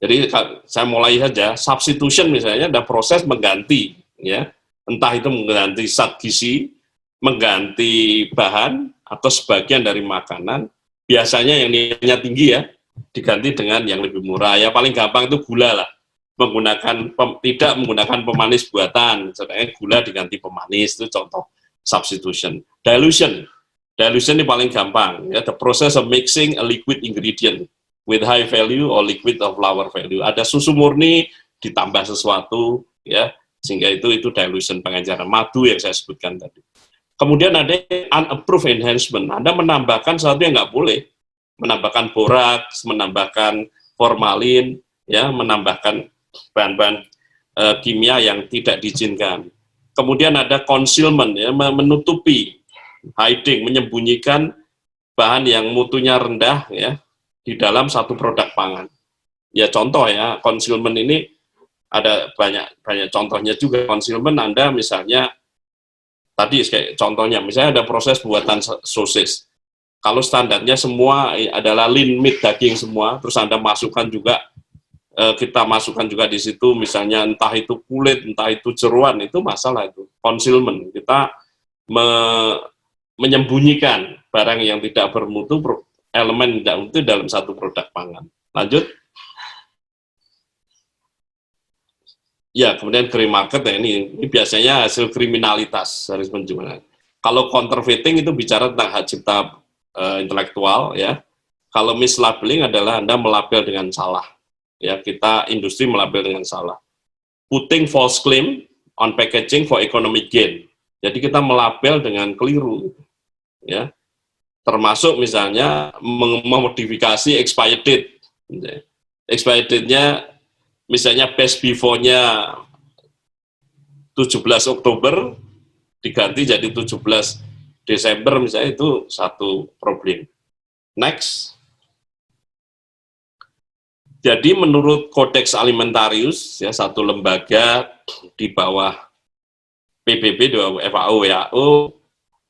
Jadi saya mulai saja. Substitution misalnya ada proses mengganti, ya, entah itu mengganti zat gizi, mengganti bahan atau sebagian dari makanan. Biasanya yang nilainya tinggi ya, diganti dengan yang lebih murah. Ya paling gampang itu gula lah, tidak menggunakan pemanis buatan, sedangkan gula diganti pemanis, itu contoh substitution. Dilution ini paling gampang ya, the process of mixing a liquid ingredient with high value or liquid of lower value. Ada susu murni ditambah sesuatu ya, sehingga itu dilution, pengenceran. Madu yang saya sebutkan tadi. Kemudian ada unapproved enhancement, Anda menambahkan sesuatu yang nggak boleh, menambahkan boraks, menambahkan formalin, ya, menambahkan bahan-bahan kimia yang tidak diizinkan. Kemudian ada concealment, ya, menutupi, hiding, menyembunyikan bahan yang mutunya rendah, ya, di dalam satu produk pangan. Ya contoh ya, concealment ini ada banyak contohnya juga. Concealment Anda misalnya tadi kayak contohnya, misalnya ada proses buatan sosis. Kalau standarnya semua adalah lean meat, daging semua, terus Anda masukkan juga, kita masukkan juga di situ, misalnya entah itu kulit, entah itu jeruan, itu masalah itu. Concealment, kita menyembunyikan barang yang tidak bermutu, elemen tidak mutu dalam satu produk pangan. Lanjut. Ya, kemudian grey market ya, ini biasanya hasil kriminalitas, harus menjual. Kalau counterfeiting itu bicara tentang hak cipta intelektual, ya. Kalau mislabeling adalah Anda melabel dengan salah, ya, kita industri melabel dengan salah. Putting false claim on packaging for economic gain, jadi kita melabel dengan keliru, ya, termasuk misalnya memodifikasi expired date. Expired date-nya misalnya best before-nya 17 Oktober diganti jadi 17 Desember misalnya, itu satu problem. Next. Jadi menurut Codex Alimentarius, ya, satu lembaga di bawah PBB, di bawah FAO, WHO,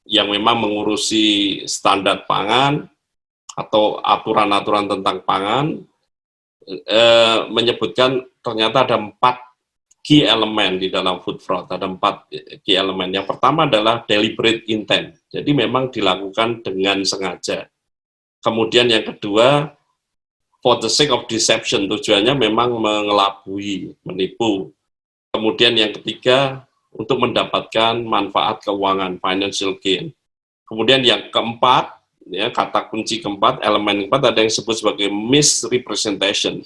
yang memang mengurusi standar pangan atau aturan-aturan tentang pangan, menyebutkan ternyata ada 4 key elemen di dalam food fraud. Ada 4 key elemen. Yang pertama adalah deliberate intent. Jadi memang dilakukan dengan sengaja. Kemudian yang kedua, for the sake of deception, tujuannya memang mengelabui, menipu. Kemudian yang ketiga, untuk mendapatkan manfaat keuangan, financial gain. Kemudian yang keempat, ya, kata kunci keempat, elemen keempat, ada yang disebut sebagai misrepresentation.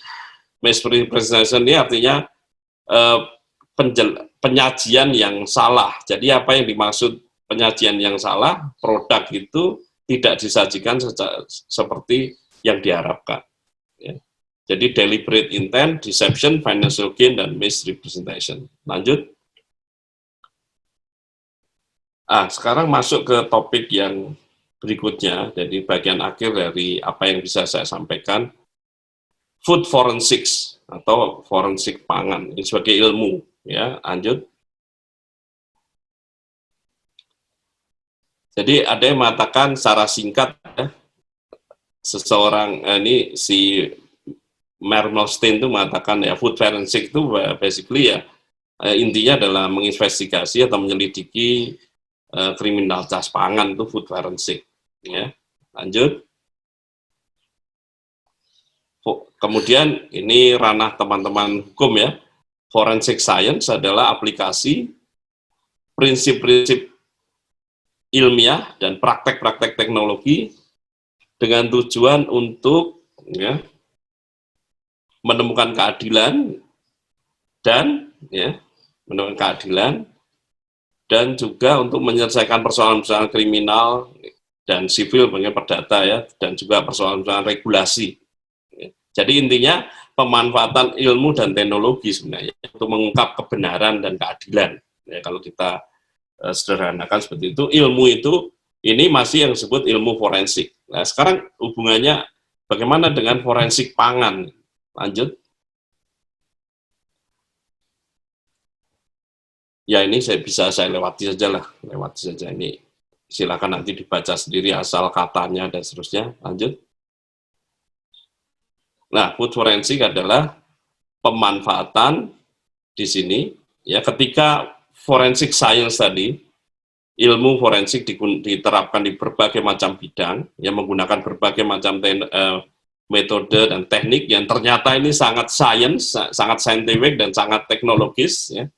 Misrepresentation ini artinya penyajian yang salah. Jadi apa yang dimaksud penyajian yang salah? Produk itu tidak disajikan seperti yang diharapkan. Ya. Jadi deliberate intent, deception, financial gain, dan misrepresentation. Lanjut. Sekarang masuk ke topik yang berikutnya, jadi bagian akhir dari apa yang bisa saya sampaikan, food forensics atau forensik pangan, ini sebagai ilmu. Ya, lanjut. Jadi ada yang mengatakan secara singkat, ya, seseorang ini si Mermelstein itu mengatakan ya food forensic itu basically ya intinya adalah menginvestigasi atau menyelidiki kriminalitas pangan, itu food forensic. Ya, lanjut. Kemudian ini ranah teman-teman hukum ya. Forensic science adalah aplikasi prinsip-prinsip ilmiah dan praktek-praktek teknologi dengan tujuan untuk ya, menemukan keadilan dan ya, menemukan keadilan dan juga untuk menyelesaikan persoalan-persoalan kriminal dan sipil, bagian perdata ya, dan juga persoalan-persoalan regulasi. Jadi intinya pemanfaatan ilmu dan teknologi sebenarnya untuk mengungkap kebenaran dan keadilan. Ya, kalau kita sederhanakan seperti itu, ilmu itu ini masih yang disebut ilmu forensik. Nah, sekarang hubungannya bagaimana dengan forensik pangan? Lanjut. Ya ini saya lewati saja lah, lewati saja ini. Silakan nanti dibaca sendiri asal katanya dan seterusnya. Lanjut. Nah, food forensik adalah pemanfaatan di sini ya, ketika forensic science tadi, ilmu forensik diterapkan di berbagai macam bidang yang menggunakan berbagai macam metode dan teknik yang ternyata ini sangat science, sangat scientific dan sangat teknologis ya.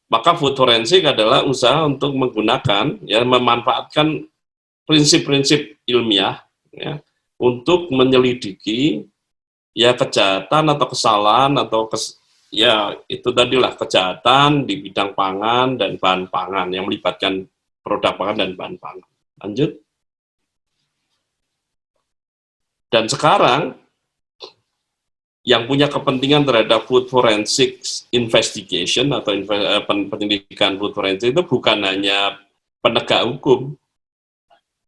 Maka food forensik adalah usaha untuk menggunakan ya, memanfaatkan prinsip-prinsip ilmiah ya, untuk menyelidiki ya kejahatan atau kesalahan atau ya itu tadilah kejahatan di bidang pangan dan bahan pangan yang melibatkan produk pangan dan bahan pangan. Lanjut. Dan sekarang yang punya kepentingan terhadap food forensic investigation atau penyelidikan food forensik itu bukan hanya penegak hukum.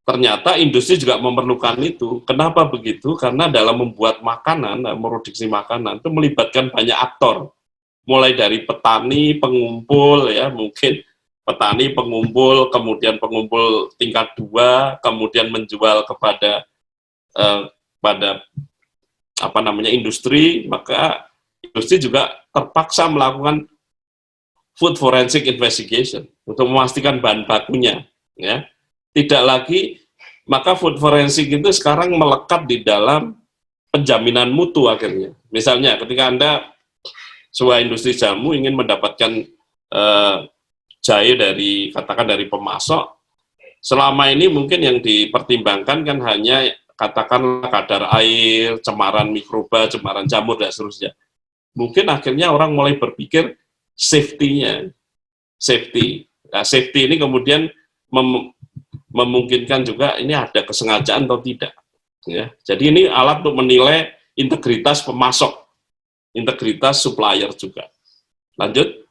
Ternyata industri juga memerlukan itu. Kenapa begitu? Karena dalam membuat makanan, memproduksi makanan itu melibatkan banyak aktor. Mulai dari petani, pengumpul, ya mungkin petani, pengumpul, kemudian pengumpul tingkat 2, kemudian menjual kepada industri, maka industri juga terpaksa melakukan food forensic investigation untuk memastikan bahan bakunya, ya. Tidak lagi, maka food forensik itu sekarang melekat di dalam penjaminan mutu akhirnya. Misalnya ketika Anda sebuah industri jamu ingin mendapatkan jahe dari, katakan dari pemasok, selama ini mungkin yang dipertimbangkan kan hanya katakanlah kadar air, cemaran mikroba, cemaran jamur dan seterusnya. Mungkin akhirnya orang mulai berpikir safety-nya, safety. Nah, safety ini kemudian memungkinkan juga ini ada kesengajaan atau tidak. Ya. Jadi ini alat untuk menilai integritas pemasok, integritas supplier juga. Lanjut.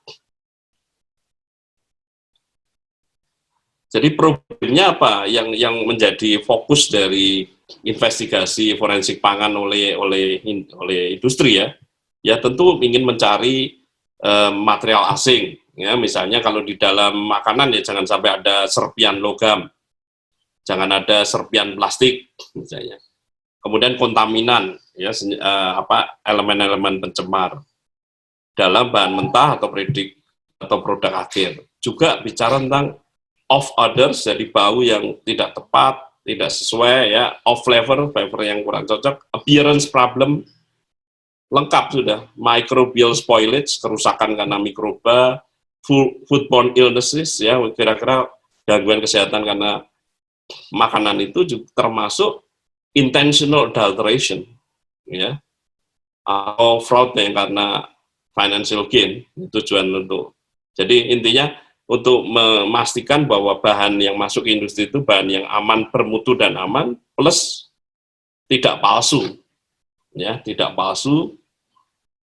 Jadi problemnya apa yang menjadi fokus dari investigasi forensik pangan oleh industri ya? Ya tentu ingin mencari material asing. Ya, misalnya kalau di dalam makanan ya jangan sampai ada serpian logam, jangan ada serpian plastik misalnya. Kemudian kontaminan, ya elemen-elemen pencemar dalam bahan mentah atau produk akhir. Juga bicara tentang off odors, jadi bau yang tidak tepat, tidak sesuai, ya, off flavor yang kurang cocok, appearance problem, lengkap sudah, microbial spoilage, kerusakan karena mikroba, foodborne illnesses, ya, kira-kira gangguan kesehatan karena makanan itu juga termasuk intentional adulteration, ya, atau fraud yang karena financial gain, tujuan untuk, jadi intinya untuk memastikan bahwa bahan yang masuk ke industri itu bahan yang aman, bermutu dan aman, plus tidak palsu, ya, tidak palsu,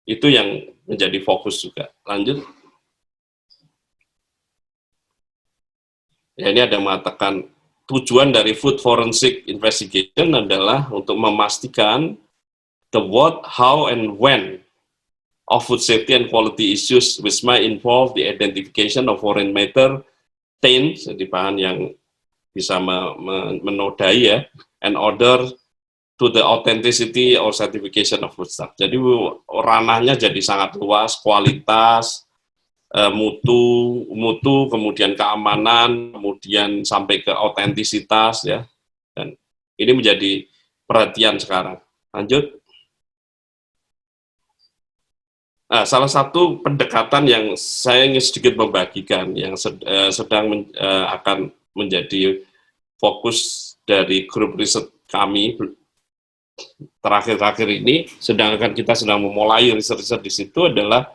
itu yang menjadi fokus juga. Lanjut. Ya, ini ada mengatakan tujuan dari food forensic investigation adalah untuk memastikan the what, how, and when of food safety and quality issues which might involve the identification of foreign matter, taint, jadi bahan yang bisa menodai ya, and order to the authenticity or certification of foodstuff. Jadi ranahnya jadi sangat luas, kualitas, mutu, kemudian keamanan, kemudian sampai ke autentisitas ya. Dan ini menjadi perhatian sekarang. Lanjut. Nah, salah satu pendekatan yang saya ingin sedikit membagikan yang sedang akan menjadi fokus dari grup riset kami terakhir-terakhir ini, kita sedang memulai riset-riset di situ adalah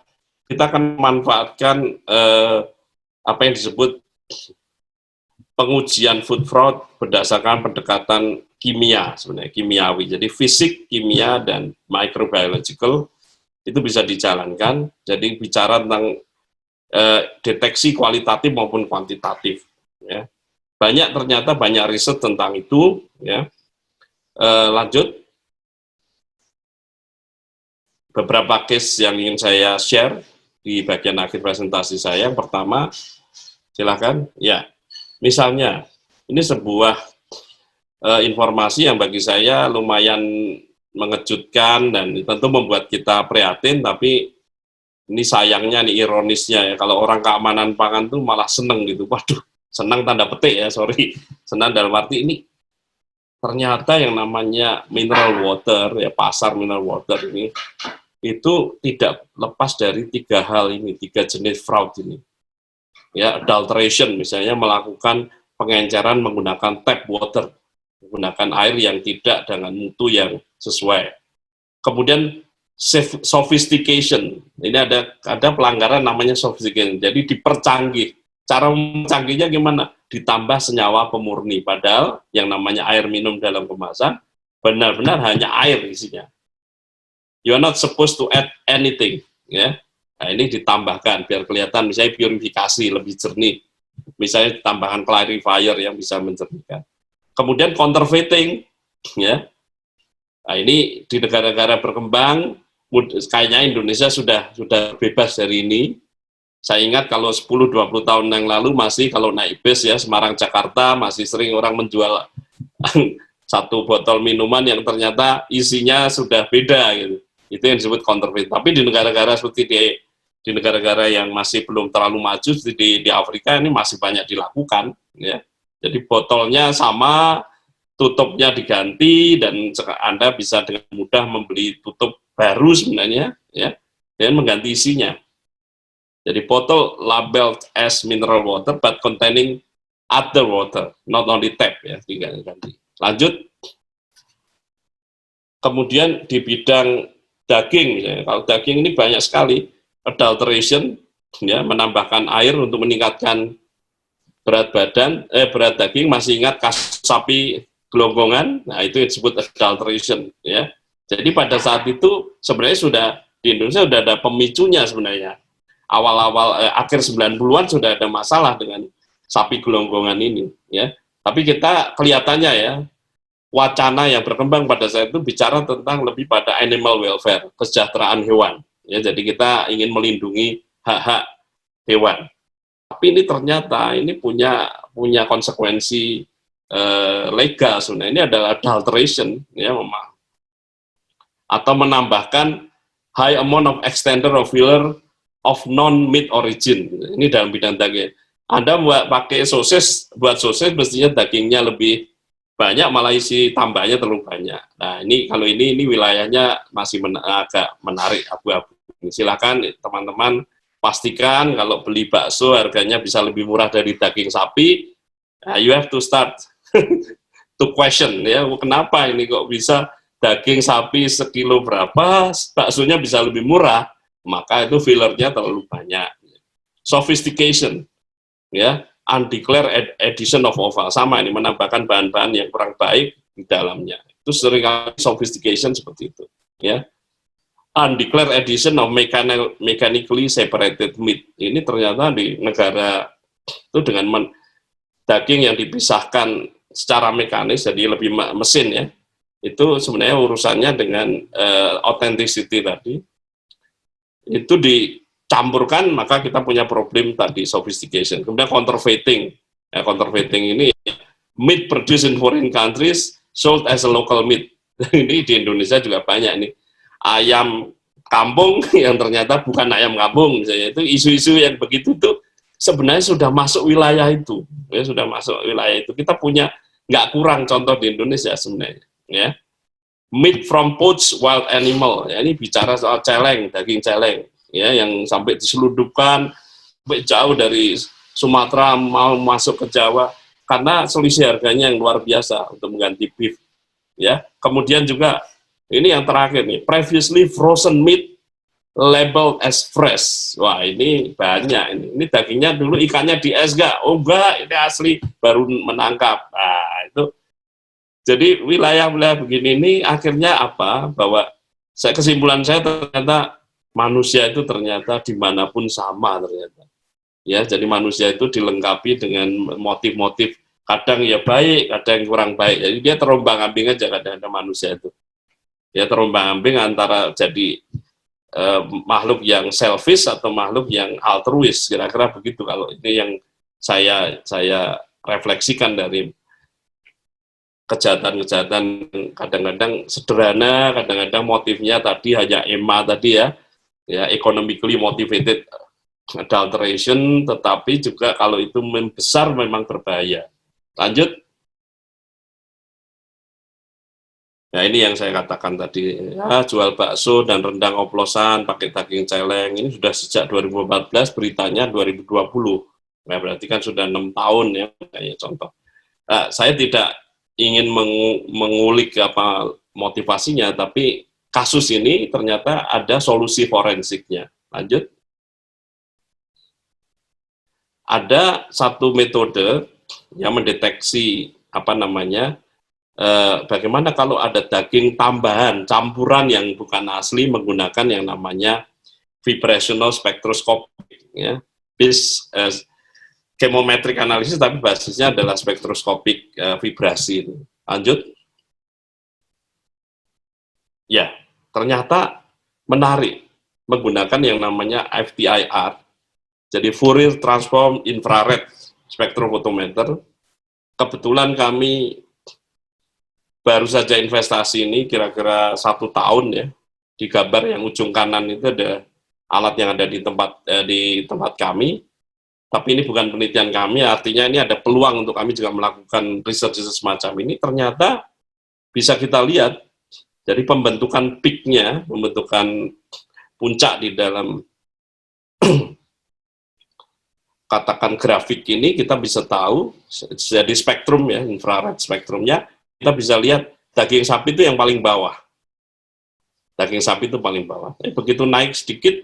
kita akan memanfaatkan apa yang disebut pengujian food fraud berdasarkan pendekatan kimia, sebenarnya kimiawi. Jadi fisik, kimia, dan microbiological itu bisa dijalankan. Jadi bicara tentang deteksi kualitatif maupun kuantitatif. Ya. Ternyata banyak riset tentang itu. Ya. Lanjut. Beberapa case yang ingin saya share di bagian akhir presentasi saya. Yang pertama, silakan. Ya, misalnya ini sebuah informasi yang bagi saya lumayan mengejutkan dan tentu membuat kita prihatin, tapi ini sayangnya, nih ironisnya ya, kalau orang keamanan pangan tuh malah seneng gitu. Waduh, senang tanda petik ya, sorry. Senang dalam arti ini ternyata yang namanya mineral water, ya pasar mineral water ini, itu tidak lepas dari 3 hal ini, 3 jenis fraud ini. Ya, adulteration misalnya melakukan pengenceran menggunakan tap water, menggunakan air yang tidak dengan mutu yang sesuai. Kemudian sophistication, ini ada pelanggaran namanya sophistication, jadi dipercanggih. Cara mencanggihnya gimana? Ditambah senyawa pemurni, padahal yang namanya air minum dalam kemasan benar-benar hanya air isinya. You are not supposed to add anything, ya. Nah, ini ditambahkan biar kelihatan, misalnya purifikasi lebih jernih, misalnya tambahkan clarifier yang bisa menjernihkan. Kemudian counterfeiting, ya. Nah, ini di negara-negara berkembang, kayaknya Indonesia sudah bebas dari ini. Saya ingat kalau 10-20 tahun yang lalu masih kalau naik bis ya Semarang Jakarta masih sering orang menjual satu botol minuman yang ternyata isinya sudah beda gitu. Itu yang disebut counterfeit. Tapi di negara-negara seperti di negara-negara yang masih belum terlalu maju di Afrika ini masih banyak dilakukan ya. Jadi botolnya sama, tutupnya diganti, dan Anda bisa dengan mudah membeli tutup baru sebenarnya, ya, dan mengganti isinya. Jadi botol labeled as mineral water, but containing other water, not only tap, ya, diganti. Lanjut. Kemudian di bidang daging, misalnya, kalau daging ini banyak sekali adulteration, ya, menambahkan air untuk meningkatkan berat daging. Masih ingat kasus sapi gelonggongan? Nah, itu disebut adulteration, ya. Jadi pada saat itu sebenarnya sudah di Indonesia sudah ada pemicunya sebenarnya. Awal-awal akhir 90-an sudah ada masalah dengan sapi gelonggongan ini, ya. Tapi kita kelihatannya ya, wacana yang berkembang pada saat itu bicara tentang lebih pada animal welfare, kesejahteraan hewan. Ya, jadi kita ingin melindungi hak-hak hewan. Tapi ini ternyata ini punya konsekuensi legal sebenarnya. Ini adalah adulteration, ya, memang, atau menambahkan high amount of extender of filler of non-meat origin. Ini dalam bidang daging. Anda pakai sosis, buat sosis mestinya dagingnya lebih banyak, malah isi tambahnya terlalu banyak. Nah, ini kalau ini wilayahnya masih agak menarik, abu-abu. Silakan teman-teman pastikan kalau beli bakso harganya bisa lebih murah dari daging sapi. Nah, you have to start to question, ya, kenapa ini kok bisa daging sapi sekilo berapa, baksonya bisa lebih murah, maka itu fillernya terlalu banyak. Sophistication, ya, undeclared addition of offal, sama ini menambahkan bahan-bahan yang kurang baik di dalamnya. Itu seringkali sophistication seperti itu, ya. Undeclared addition of mechanically separated meat. Ini ternyata di negara itu dengan daging yang dipisahkan secara mekanis, jadi lebih mesin, ya. Itu sebenarnya urusannya dengan authenticity tadi. Itu dicampurkan, maka kita punya problem tadi, sophistication. Kemudian counterfeiting. Ya, counterfeiting ini meat produced in foreign countries sold as a local meat. Ini di Indonesia juga banyak nih. Ayam kampung yang ternyata bukan ayam kampung, misalnya. Itu isu-isu yang begitu tuh sebenarnya sudah masuk wilayah itu, ya, sudah masuk wilayah itu. Kita punya nggak kurang contoh di Indonesia sebenarnya, ya. Meat from poached wild animal, ya, ini bicara soal celeng, daging celeng, ya, yang sampai diselundupkan sampai jauh dari Sumatera mau masuk ke Jawa karena selisih harganya yang luar biasa untuk mengganti beef, ya. Kemudian juga ini yang terakhir nih, previously frozen meat labeled as fresh. Wah, ini banyak ini dagingnya dulu ikannya di es enggak? Oh enggak, ini asli baru menangkap. Nah, itu jadi wilayah-wilayah begini ini akhirnya apa? Bahwa kesimpulan saya ternyata manusia itu ternyata dimanapun sama ternyata. Ya, jadi manusia itu dilengkapi dengan motif-motif, kadang ya baik, kadang kurang baik. Jadi dia terombang-ambing aja kadang-kadang manusia itu. Ya, terombang-ambing antara jadi makhluk yang selfish atau makhluk yang altruis, kira-kira begitu. Kalau ini yang saya refleksikan dari kejahatan-kejahatan kadang-kadang sederhana, kadang-kadang motifnya tadi hanya tadi, ya, economically motivated adulteration, tetapi juga kalau itu membesar memang berbahaya. Lanjut. Nah, ini yang saya katakan tadi, ya, jual bakso dan rendang oplosan pakai daging celeng, ini sudah sejak 2014, beritanya 2020. Nah, berarti kan sudah 6 tahun, ya, kayak contoh. Nah, saya tidak ingin mengulik apa motivasinya, tapi kasus ini ternyata ada solusi forensiknya. Lanjut. Ada satu metode yang mendeteksi apa namanya, bagaimana kalau ada daging tambahan, campuran yang bukan asli menggunakan yang namanya vibrational spectroscopy, ya, chemometric analysis, tapi basisnya adalah spektroskopik vibrasi. Lanjut. Ya, ternyata menarik menggunakan yang namanya FTIR, jadi Fourier Transform Infrared Spectrophotometer. Kebetulan kami baru saja investasi ini kira-kira 1 tahun, ya. Di gambar yang ujung kanan itu ada alat yang ada di tempat kami. Tapi ini bukan penelitian kami, artinya ini ada peluang untuk kami juga melakukan research semacam ini. Ternyata bisa kita lihat dari pembentukan peak-nya, pembentukan puncak di dalam katakan grafik ini, kita bisa tahu jadi spektrum, ya, infrared spektrumnya, kita bisa lihat daging sapi itu yang paling bawah. Daging sapi itu paling bawah. Begitu naik sedikit,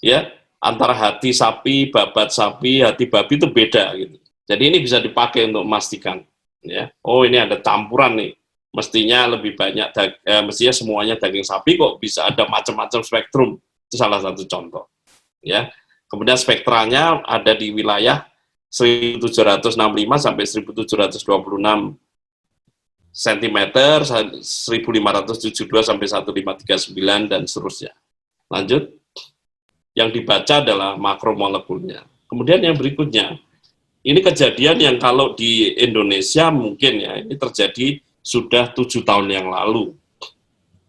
ya, antara hati sapi, babat sapi, hati babi itu beda gitu. Jadi ini bisa dipakai untuk memastikan, ya. Oh, ini ada campuran nih. Mestinya lebih banyak mestinya semuanya daging sapi, kok bisa ada macam-macam spektrum. Itu salah satu contoh, ya. Kemudian spektranya ada di wilayah 1765 sampai 1726 cm, 1572 sampai 1539 dan seterusnya. Lanjut. Yang dibaca adalah makromolekulnya. Kemudian yang berikutnya, ini kejadian yang kalau di Indonesia mungkin ya, ini terjadi sudah 7 tahun yang lalu.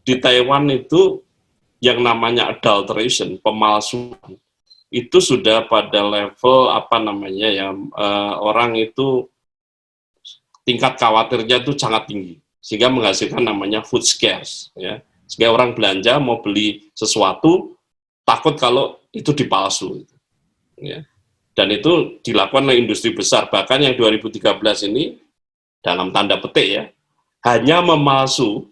Di Taiwan itu yang namanya adulteration, pemalsuan, itu sudah pada level apa namanya ya, orang itu tingkat khawatirnya itu sangat tinggi, sehingga menghasilkan namanya food scarce, ya. Sehingga orang belanja mau beli sesuatu takut kalau itu dipalsu, ya. Dan itu dilakukan oleh industri besar. Bahkan yang 2013 ini dalam tanda petik ya, hanya memalsu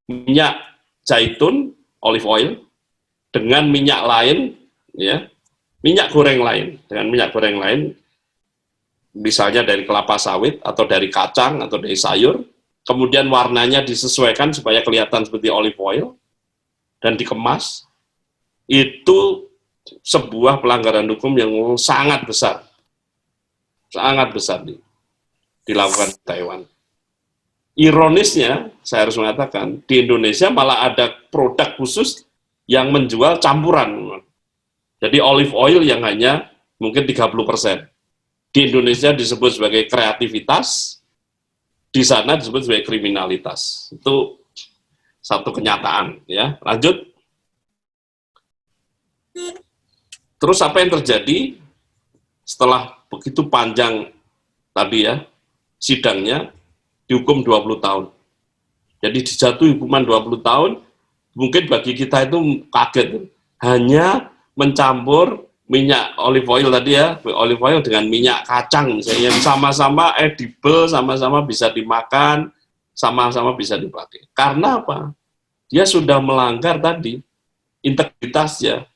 minyak zaitun, olive oil, dengan minyak lain, ya, minyak goreng lain, dengan minyak goreng lain. Misalnya dari kelapa sawit, atau dari kacang, atau dari sayur, kemudian warnanya disesuaikan supaya kelihatan seperti olive oil, dan dikemas, itu sebuah pelanggaran hukum yang sangat besar dilakukan di Taiwan. Ironisnya, saya harus mengatakan, di Indonesia malah ada produk khusus yang menjual campuran. Jadi olive oil yang hanya mungkin 30%. Di Indonesia disebut sebagai kreativitas, di sana disebut sebagai kriminalitas. Itu satu kenyataan, ya. Lanjut. Terus apa yang terjadi setelah begitu panjang tadi ya, sidangnya dihukum 20 tahun. Jadi dijatuhi hukuman 20 tahun, mungkin bagi kita itu kaget. Hanya mencampur minyak olive oil tadi ya, olive oil dengan minyak kacang misalnya, yang sama-sama edible, sama-sama bisa dimakan, sama-sama bisa dipakai. Karena apa? Dia sudah melanggar tadi integritasnya.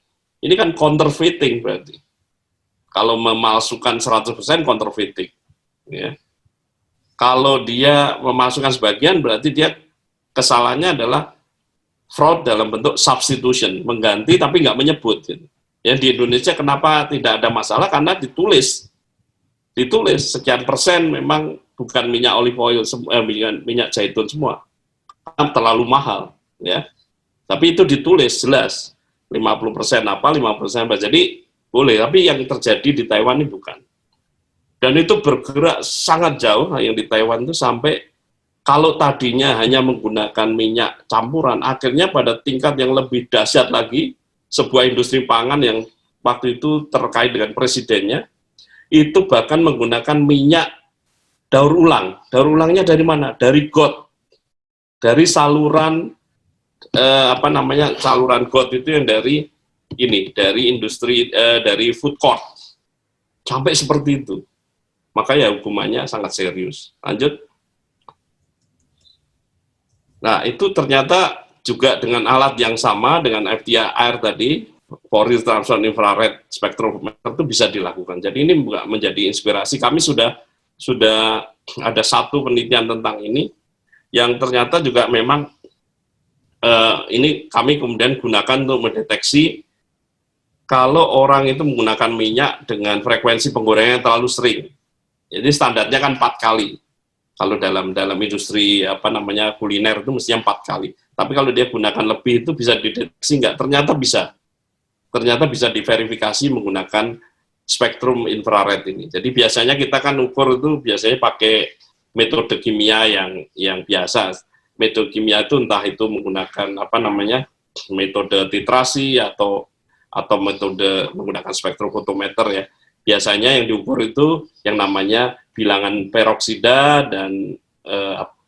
Ini kan counterfeiting berarti. Kalau memalsukan 100% counterfeiting. Ya. Kalau dia memasukkan sebagian, berarti dia kesalahannya adalah fraud dalam bentuk substitution, mengganti tapi nggak menyebut. Gitu. Ya, di Indonesia kenapa tidak ada masalah? Karena ditulis sekian persen memang bukan minyak olive oil, minyak zaitun semua, karena terlalu mahal, ya. Tapi itu ditulis jelas 50% apa, 50% apa. Jadi boleh. Tapi yang terjadi di Taiwan ini bukan. Dan itu bergerak sangat jauh yang di Taiwan itu sampai kalau tadinya hanya menggunakan minyak campuran, akhirnya pada tingkat yang lebih dahsyat lagi. Sebuah industri pangan yang waktu itu terkait dengan presidennya, itu bahkan menggunakan minyak daur ulang. Daur ulangnya dari mana? Dari got. Dari saluran, saluran got itu yang dari industri, dari food court. Sampai seperti itu. Makanya hukumannya sangat serius. Lanjut. Nah, itu ternyata juga dengan alat yang sama dengan FTIR tadi, Fourier Transform Infrared Spectrophometer itu bisa dilakukan. Jadi ini menjadi inspirasi. Kami sudah ada satu penelitian tentang ini yang ternyata juga memang ini kami kemudian gunakan untuk mendeteksi kalau orang itu menggunakan minyak dengan frekuensi penggorengan yang terlalu sering. Jadi standarnya kan 4 kali. Kalau dalam industri kuliner itu mestinya 4 kali. Tapi kalau dia gunakan lebih itu bisa dideteksi nggak? Ternyata bisa. Ternyata bisa diverifikasi menggunakan spektrum infrared ini. Jadi biasanya kita kan ukur itu biasanya pakai metode kimia yang biasa. Metode kimia itu entah itu menggunakan metode titrasi atau metode menggunakan spektrofotometer ya. Biasanya yang diukur itu yang namanya bilangan peroksida dan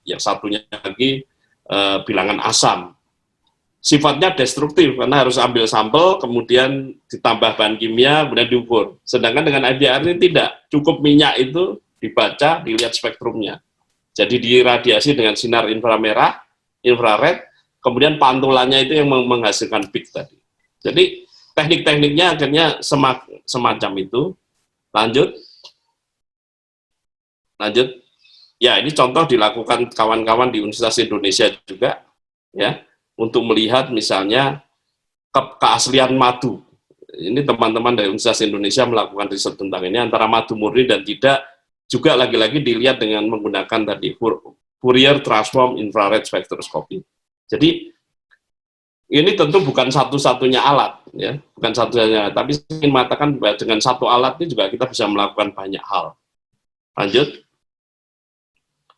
yang satunya lagi bilangan asam. Sifatnya destruktif karena harus ambil sampel, kemudian ditambah bahan kimia, kemudian diukur. Sedangkan dengan FDR ini tidak, cukup minyak itu dibaca, dilihat spektrumnya. Jadi diradiasi dengan sinar inframerah, infrared, kemudian pantulannya itu yang menghasilkan peak tadi. Jadi teknik-tekniknya akhirnya semacam itu. Lanjut. Ya, ini contoh dilakukan kawan-kawan di Universitas Indonesia juga, ya, untuk melihat misalnya keaslian madu. ini teman-teman dari Universitas Indonesia melakukan riset tentang ini antara madu murni dan tidak, juga lagi-lagi dilihat dengan menggunakan tadi Fourier Transform Infrared Spectroscopy. Jadi ini tentu bukan satu-satunya alat, ya, bukan satu-satunya, tapi saya ingin mengatakan bahwa dengan satu alat ini juga kita bisa melakukan banyak hal. Lanjut.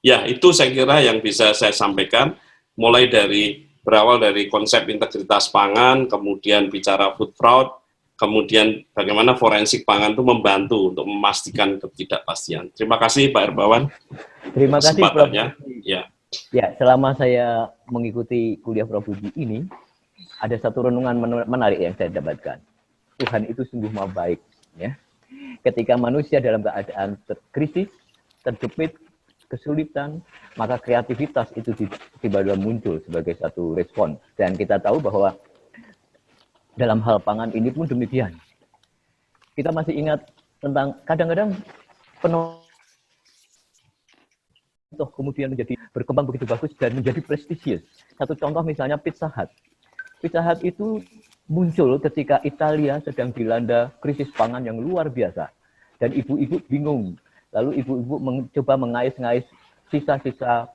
Ya, itu saya kira yang bisa saya sampaikan, mulai dari berawal dari konsep integritas pangan, kemudian bicara food fraud, kemudian bagaimana forensik pangan itu membantu untuk memastikan ketidakpastian. Terima kasih Pak Herbawan. Terima kasih Prof. Ya. Ya, selama saya mengikuti kuliah Prof. Budi ini, ada satu renungan menarik yang saya dapatkan. Tuhan itu sungguh maha baik, ya. Ketika manusia dalam keadaan krisis, terjepit, kesulitan, maka kreativitas itu tiba-tiba muncul sebagai satu respon. Dan kita tahu bahwa dalam hal pangan ini pun demikian. Kita masih ingat tentang kadang-kadang kemudian menjadi berkembang begitu bagus dan menjadi prestisius. Satu contoh misalnya Pizza Hut. Pizza Hut itu muncul ketika Italia sedang dilanda krisis pangan yang luar biasa. Dan ibu-ibu bingung. Lalu ibu-ibu mencoba mengais-ngais sisa-sisa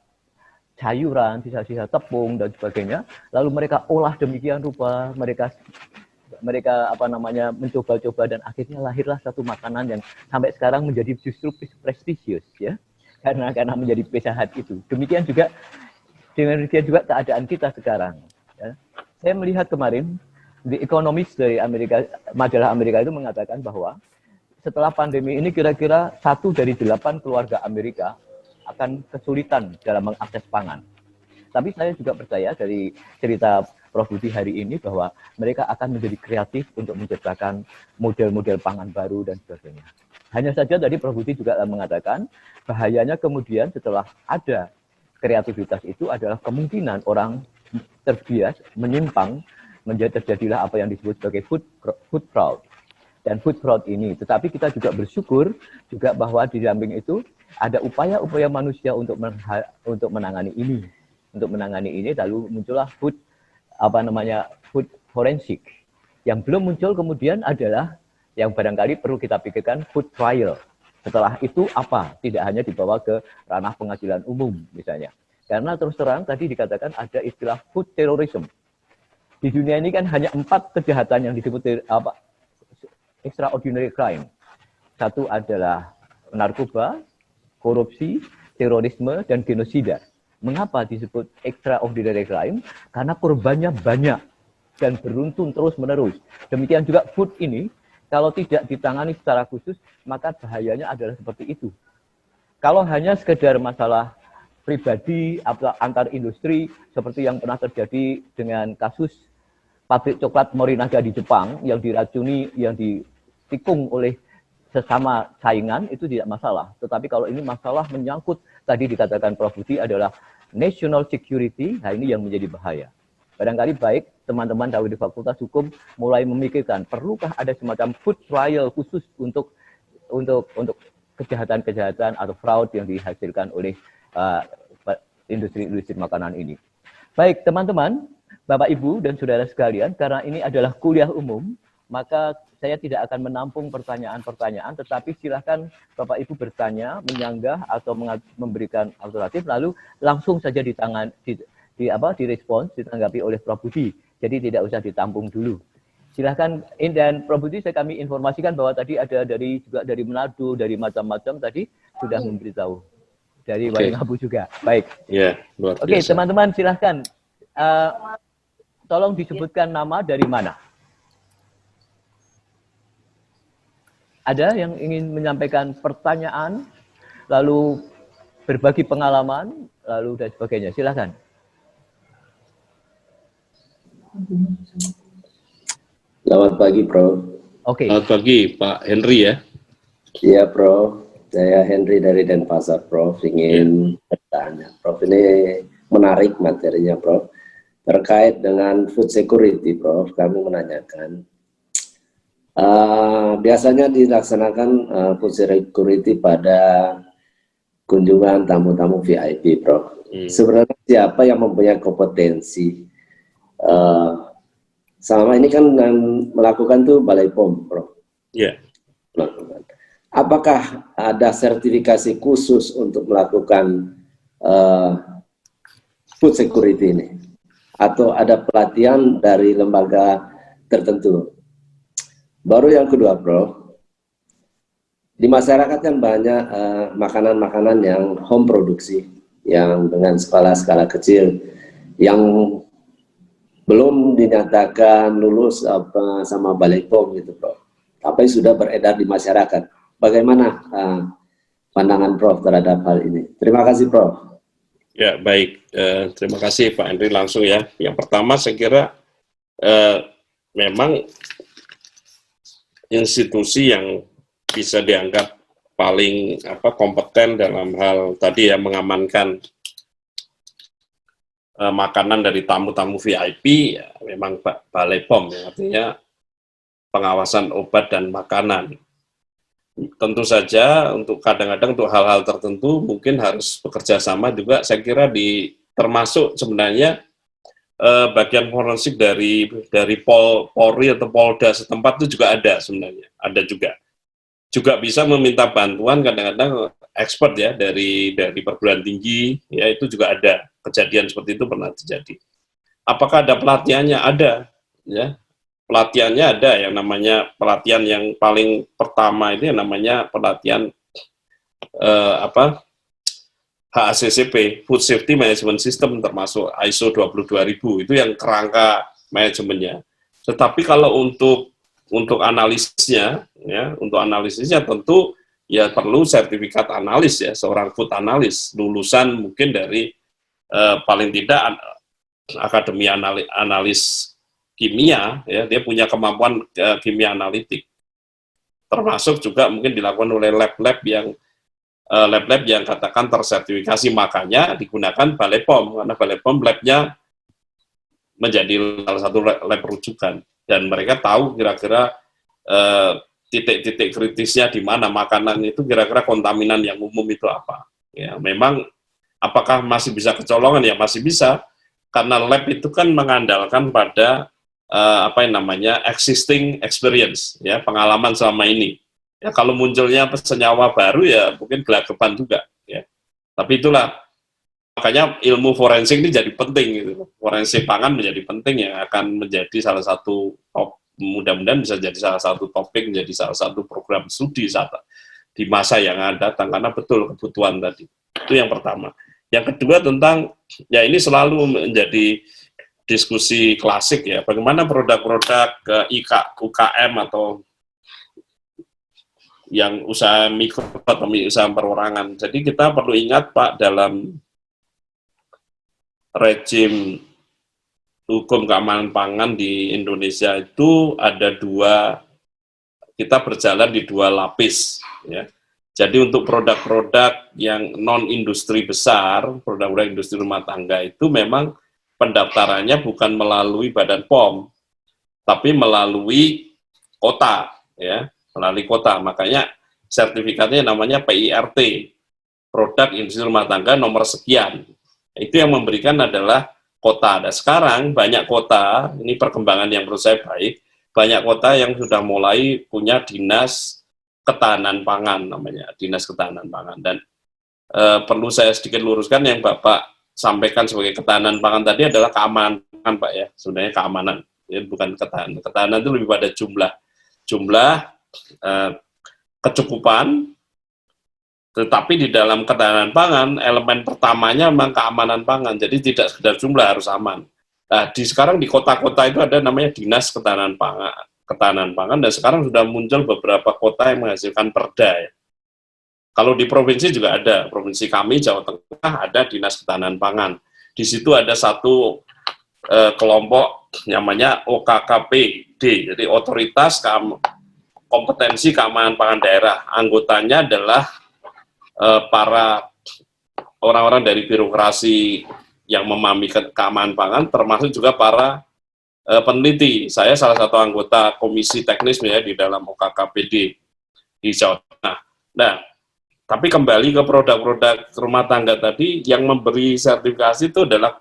sayuran, sisa-sisa tepung dan sebagainya. Lalu mereka olah demikian rupa, mereka mencoba-coba dan akhirnya lahirlah satu makanan yang sampai sekarang menjadi justru prestisius, ya. Karena menjadi Pizza Hut itu. Demikian juga keadaan kita sekarang. Ya. Saya melihat kemarin The Economist dari Amerika, majalah Amerika itu mengatakan bahwa setelah pandemi ini kira-kira 1 dari 8 keluarga Amerika akan kesulitan dalam mengakses pangan. Tapi saya juga percaya dari cerita Prof. Budi hari ini bahwa mereka akan menjadi kreatif untuk menciptakan model-model pangan baru dan sebagainya. Hanya saja tadi Prof. Budi juga mengatakan bahayanya kemudian setelah ada kreativitas itu adalah kemungkinan orang terbias, menyimpang, terjadilah apa yang disebut sebagai food fraud. Dan food fraud ini, tetapi kita juga bersyukur juga bahwa di samping itu ada upaya-upaya manusia untuk menangani ini, lalu muncullah food forensik. Yang belum muncul kemudian adalah yang barangkali perlu kita pikirkan food trial. Setelah itu apa? Tidak hanya dibawa ke ranah pengadilan umum misalnya. Karena terus terang tadi dikatakan ada istilah food terrorism. Di dunia ini kan hanya 4 kejahatan yang disebut extraordinary crime. Satu adalah narkoba, korupsi, terorisme, dan genosida. Mengapa disebut extraordinary crime? Karena korbannya banyak dan beruntun terus-menerus. Demikian juga food ini, kalau tidak ditangani secara khusus, maka bahayanya adalah seperti itu. Kalau hanya sekedar masalah pribadi atau antar industri, seperti yang pernah terjadi dengan kasus pabrik coklat Morinaga di Jepang yang diracuni, yang ditikung oleh sesama saingan, itu tidak masalah. Tetapi kalau ini masalah menyangkut, tadi dikatakan Prof. Budi adalah national security, nah ini yang menjadi bahaya. Barangkali baik teman-teman dari Fakultas Hukum mulai memikirkan, perlukah ada semacam food trial khusus untuk kejahatan-kejahatan atau fraud yang dihasilkan oleh industri-industri makanan ini. Baik teman-teman, Bapak, Ibu, dan Saudara sekalian, karena ini adalah kuliah umum, maka saya tidak akan menampung pertanyaan-pertanyaan, tetapi silakan Bapak, Ibu bertanya, menyanggah, atau memberikan alternatif, lalu langsung saja direspons, ditanggapi oleh Prof. Budi. Jadi tidak usah ditampung dulu. Silakan, dan Prof. Budi kami informasikan bahwa tadi ada juga dari Manado, dari macam-macam tadi sudah memberitahu. Dari Waingapu juga. Baik. Ya, luar biasa. Oke, teman-teman silahkan. Tolong disebutkan nama dari mana. Ada yang ingin menyampaikan pertanyaan, lalu berbagi pengalaman, lalu dan sebagainya. Silakan. Selamat pagi, Prof. Oke. Selamat pagi, Pak Henry ya. Iya, Prof. Saya Henry dari Denpasar, Prof. Ingin bertanya. Prof, ini menarik materinya, Prof. Terkait dengan food security, Prof. Kami menanyakan, biasanya dilaksanakan food security pada kunjungan tamu-tamu VIP, Prof. Sebenarnya siapa yang mempunyai kompetensi selama ini kan melakukan tuh Balai POM, Prof. Iya. Melakukan. Apakah ada sertifikasi khusus untuk melakukan food security ini? Atau ada pelatihan dari lembaga tertentu? Baru yang kedua, Prof. Di masyarakat kan banyak makanan-makanan yang home produksi, yang dengan skala-skala kecil, yang belum dinyatakan lulus sama Balai POM gitu, Prof. Tapi sudah beredar di masyarakat. Bagaimana pandangan Prof terhadap hal ini? Terima kasih, Prof. Ya, baik. Terima kasih Pak Henry langsung ya. Yang pertama saya kira memang institusi yang bisa dianggap paling kompeten dalam hal tadi ya mengamankan makanan dari tamu-tamu VIP ya, memang Balai POM ya, artinya pengawasan obat dan makanan. Tentu saja untuk kadang-kadang untuk hal-hal tertentu mungkin harus bekerja sama juga, saya kira termasuk sebenarnya bagian forensik dari Polri atau Polda setempat itu juga ada sebenarnya, ada juga bisa meminta bantuan kadang-kadang expert ya dari perguruan tinggi ya, itu juga ada kejadian seperti itu pernah terjadi. Apakah ada pelatihannya? Ada ya. Pelatihannya ada, yang namanya pelatihan yang paling pertama itu yang namanya pelatihan HACCP, Food Safety Management System, termasuk ISO 22000, itu yang kerangka manajemennya. Tetapi kalau untuk analisisnya, ya, untuk analisisnya tentu ya perlu sertifikat analis ya, seorang food analis, lulusan mungkin dari paling tidak akademi analis kimia, ya, dia punya kemampuan kimia analitik. Termasuk juga mungkin dilakukan oleh lab-lab yang katakan tersertifikasi, makanya digunakan Balai POM, karena Balai POM labnya menjadi salah satu lab rujukan, dan mereka tahu kira-kira titik-titik kritisnya di mana makanan itu, kira-kira kontaminan yang umum itu apa. Ya, memang apakah masih bisa kecolongan? Ya masih bisa, karena lab itu kan mengandalkan pada existing experience, ya, pengalaman selama ini. Ya, kalau munculnya senyawa baru ya mungkin gelagapan juga, ya. Tapi itulah makanya ilmu forensik ini jadi penting gitu. Forensik pangan menjadi penting, yang akan menjadi salah satu mudah-mudahan bisa jadi salah satu topik, menjadi salah satu program studi di masa yang akan datang, karena betul kebutuhan tadi. Itu yang pertama. Yang kedua tentang, ya ini selalu menjadi diskusi klasik ya, bagaimana produk-produk UKM atau yang usaha mikro atau usaha perorangan. Jadi kita perlu ingat Pak, dalam rejim hukum keamanan pangan di Indonesia itu ada kita berjalan di dua lapis ya. Jadi untuk produk-produk yang non industri besar, produk-produk industri rumah tangga itu memang pendaftarannya bukan melalui Badan POM, tapi melalui kota, ya, melalui kota. Makanya sertifikatnya namanya PIRT, Produk Industri Rumah Tangga nomor sekian. Itu yang memberikan adalah kota. Dan sekarang banyak kota, ini perkembangan yang menurut saya baik, banyak kota yang sudah mulai punya dinas ketahanan pangan, namanya dinas ketahanan pangan. Dan perlu saya sedikit luruskan, yang Bapak sampaikan sebagai ketahanan pangan tadi adalah keamanan pangan, Pak, ya. Sebenarnya keamanan, ya, bukan ketahanan. Ketahanan itu lebih pada jumlah kecukupan, tetapi di dalam ketahanan pangan elemen pertamanya memang keamanan pangan. Jadi tidak sekedar jumlah, harus aman. Nah, sekarang di kota-kota itu ada namanya dinas ketahanan pangan, dan sekarang sudah muncul beberapa kota yang menghasilkan perda, ya. Kalau di provinsi juga ada, provinsi kami Jawa Tengah ada dinas ketahanan pangan. Di situ ada satu kelompok namanya OKKPD, jadi Otoritas Kompetensi Keamanan Pangan Daerah. Anggotanya adalah para orang-orang dari birokrasi yang memahami keamanan pangan, termasuk juga para peneliti. Saya salah satu anggota komisi teknis ya di dalam OKKPD di Jawa Tengah. Nah, tapi kembali ke produk-produk rumah tangga tadi, yang memberi sertifikasi itu adalah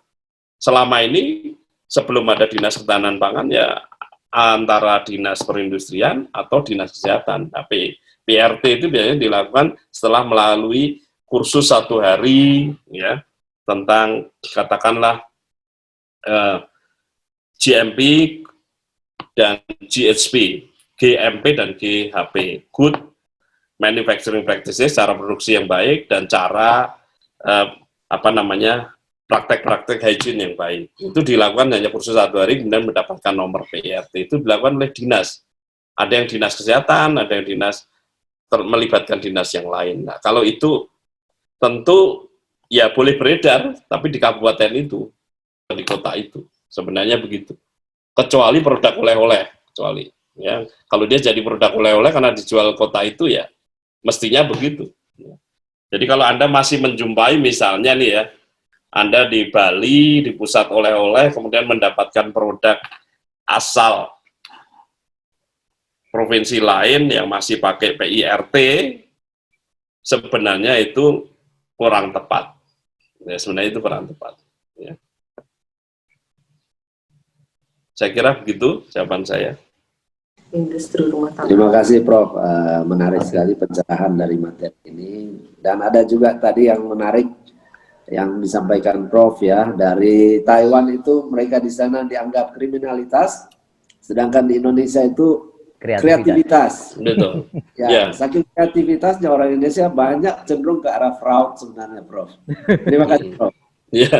selama ini sebelum ada Dinas Ketahanan Pangan ya antara Dinas Perindustrian atau Dinas Kesehatan. Tapi PRT itu biasanya dilakukan setelah melalui kursus 1 hari ya tentang katakanlah GMP dan GHP, GMP dan GHP, Good Manufacturing Practices, cara produksi yang baik dan cara praktek-praktek hygiene yang baik. Itu dilakukan hanya kursus 1 hari, kemudian mendapatkan nomor PRT. Itu dilakukan oleh dinas. Ada yang dinas kesehatan, ada yang dinas melibatkan dinas yang lain. Nah, kalau itu tentu ya boleh beredar, tapi di kabupaten itu, di kota itu, sebenarnya begitu. Kecuali produk oleh-oleh, kecuali. Ya, kalau dia jadi produk oleh-oleh karena dijual kota itu ya, mestinya begitu. Jadi kalau Anda masih menjumpai misalnya nih ya, Anda di Bali, di pusat oleh-oleh, kemudian mendapatkan produk asal provinsi lain yang masih pakai PIRT, sebenarnya itu kurang tepat. Ya, sebenarnya itu kurang tepat. Ya. Saya kira begitu jawaban saya. Industri rumah tangga. Terima kasih Prof, menarik sekali pencerahan dari materi ini. Dan ada juga tadi yang menarik yang disampaikan Prof ya, dari Taiwan itu mereka di sana dianggap kriminalitas, sedangkan di Indonesia itu kreativitas. Betul. Ya, saking kreativitasnya orang Indonesia banyak cenderung ke arah fraud sebenarnya, Prof. Terima kasih, Prof. Ya,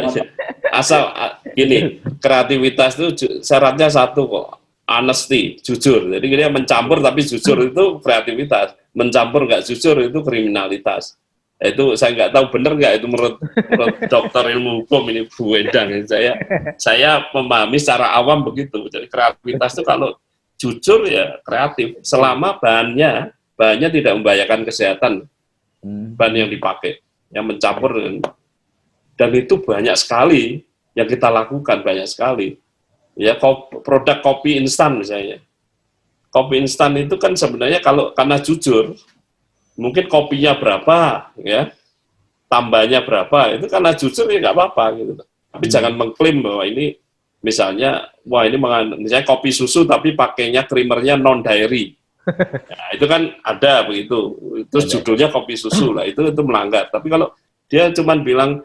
asal gini, kreativitas itu syaratnya satu kok, honesty, jujur. Jadi dia mencampur tapi jujur itu kreativitas, mencampur nggak jujur itu kriminalitas. Itu saya nggak tahu benar nggak itu menurut dokter ilmu hukum ini Bu Endang. Saya memahami secara awam begitu. Jadi kreativitas itu kalau jujur ya kreatif, selama bahannya tidak membahayakan kesehatan bahan yang dipakai, yang mencampur dengan, dan itu banyak sekali yang kita lakukan, banyak sekali. Ya, produk kopi instan misalnya. Kopi instan itu kan sebenarnya kalau karena jujur, mungkin kopinya berapa, ya, tambahnya berapa, itu karena jujur ya nggak apa-apa gitu. Tapi jangan mengklaim bahwa ini misalnya, wah ini misalnya kopi susu tapi pakainya creamernya non dairy. Nah, itu kan ada begitu. Terus judulnya kopi susu lah, itu melanggar. Tapi kalau dia cuma bilang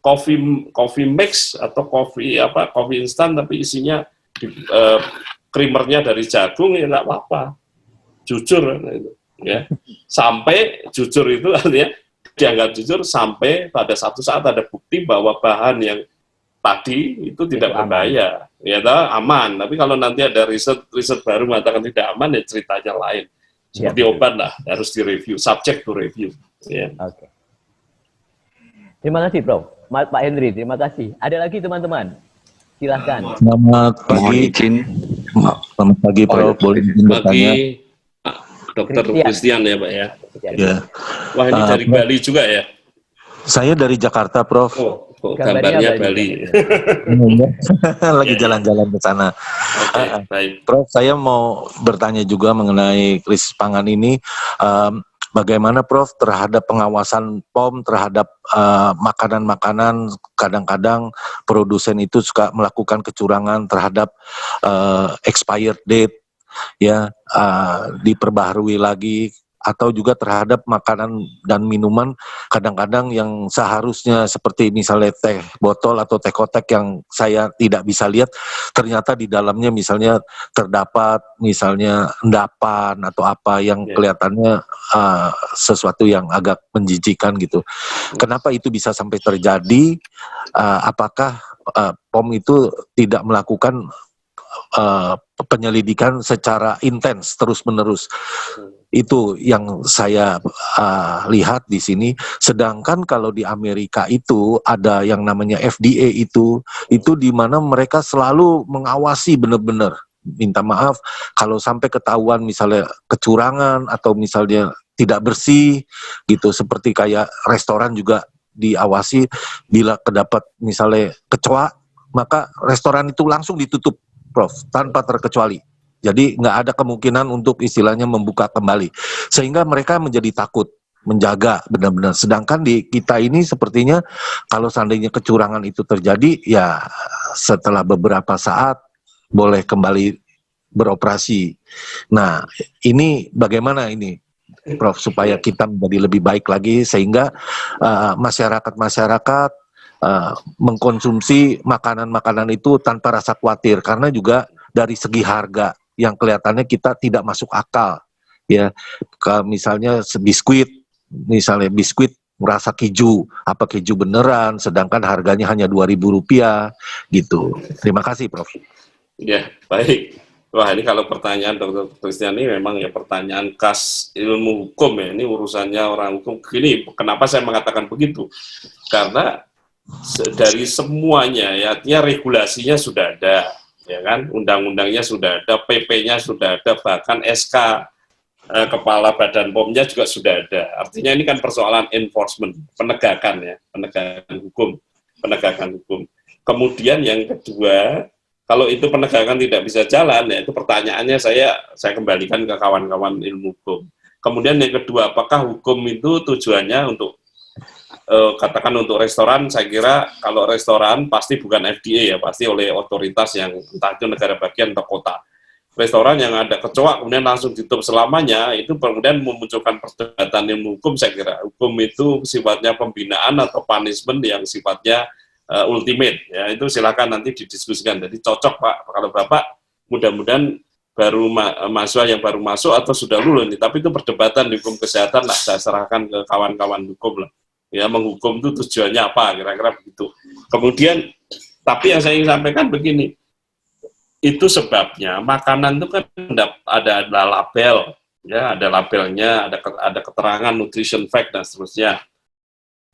coffee mix atau kopi instan tapi isinya creamernya dari jagung ya nggak apa-apa. Jujur itu. Ya, sampai jujur itu artinya dianggap jujur sampai pada satu saat ada bukti bahwa bahan yang tadi itu tidak berbahaya, ya aman. Tapi kalau nanti ada riset baru mengatakan tidak aman, ya ceritanya lain. Seperti obat lah, harus direview, subject to review. Ya. Oke. Terima kasih, Prof. Pak Henry, terima kasih. Ada lagi teman-teman? Silahkan. Selamat pagi. Selamat pagi, Prof. Boleh izin bertanya? Dokter Christian ya Pak ya. Ya. Wah ini dari Bali juga ya? Saya dari Jakarta, Prof. Oh, gambarnya Bali. Lagi jalan-jalan ke sana. Baik. Prof, saya mau bertanya juga mengenai krisis pangan ini. Bagaimana Prof terhadap pengawasan POM terhadap makanan-makanan, kadang-kadang produsen itu suka melakukan kecurangan terhadap expired date, ya, diperbaharui lagi, atau juga terhadap makanan dan minuman kadang-kadang yang seharusnya seperti misalnya teh botol atau teh kotek yang saya tidak bisa lihat, ternyata di dalamnya misalnya terdapat misalnya endapan atau apa yang kelihatannya sesuatu yang agak menjijikan gitu. Kenapa itu bisa sampai terjadi? Apakah POM itu tidak melakukan penyelidikan secara intens terus-menerus? Itu yang saya lihat di sini. Sedangkan kalau di Amerika itu ada yang namanya FDA itu di mana mereka selalu mengawasi benar-benar. Minta maaf kalau sampai ketahuan misalnya kecurangan atau misalnya tidak bersih gitu, seperti kayak restoran juga diawasi, bila kedapat misalnya kecoa maka restoran itu langsung ditutup, Prof, tanpa terkecuali. Jadi nggak ada kemungkinan untuk istilahnya membuka kembali. Sehingga mereka menjadi takut, menjaga benar-benar. Sedangkan di kita ini sepertinya kalau seandainya kecurangan itu terjadi, ya setelah beberapa saat boleh kembali beroperasi. Nah, ini bagaimana ini, Prof, supaya kita menjadi lebih baik lagi sehingga masyarakat mengkonsumsi makanan-makanan itu tanpa rasa khawatir, karena juga dari segi harga yang kelihatannya kita tidak masuk akal, ya. Misalnya misalnya biskuit merasa keju, apa keju beneran, sedangkan harganya hanya Rp2.000 gitu. Terima kasih, Prof. Ya, baik. Wah, ini kalau pertanyaan Dr. Christian ini memang ya pertanyaan khas ilmu hukum ya. Ini urusannya orang hukum. Gini, kenapa saya mengatakan begitu? Karena dari semuanya ya, artinya regulasinya sudah ada, ya kan? Undang-undangnya sudah ada, PP-nya sudah ada, bahkan SK Kepala Badan POM-nya juga sudah ada. Artinya ini kan persoalan enforcement, penegakan ya, penegakan hukum. Kemudian yang kedua, kalau itu penegakan tidak bisa jalan, ya itu pertanyaannya saya kembalikan ke kawan-kawan ilmu hukum. Kemudian yang kedua, apakah hukum itu tujuannya untuk katakan untuk restoran? Saya kira kalau restoran pasti bukan FDA ya, pasti oleh otoritas yang entah itu negara bagian atau kota. Restoran yang ada kecoa kemudian langsung ditutup selamanya, itu kemudian memunculkan perdebatan ilmu hukum. Saya kira hukum itu sifatnya pembinaan atau punishment yang sifatnya ultimate, ya itu silakan nanti didiskusikan. Jadi cocok Pak, kalau Bapak mudah-mudahan baru mahasiswa yang baru masuk atau sudah lulus nih, tapi itu perdebatan di hukum kesehatan lah, saya serahkan ke kawan-kawan hukum lah. Ya, menghukum itu tujuannya apa, kira-kira begitu. Kemudian, tapi yang saya ingin sampaikan begini, itu sebabnya makanan itu kan ada label, ya ada labelnya, ada keterangan nutrition fact dan seterusnya.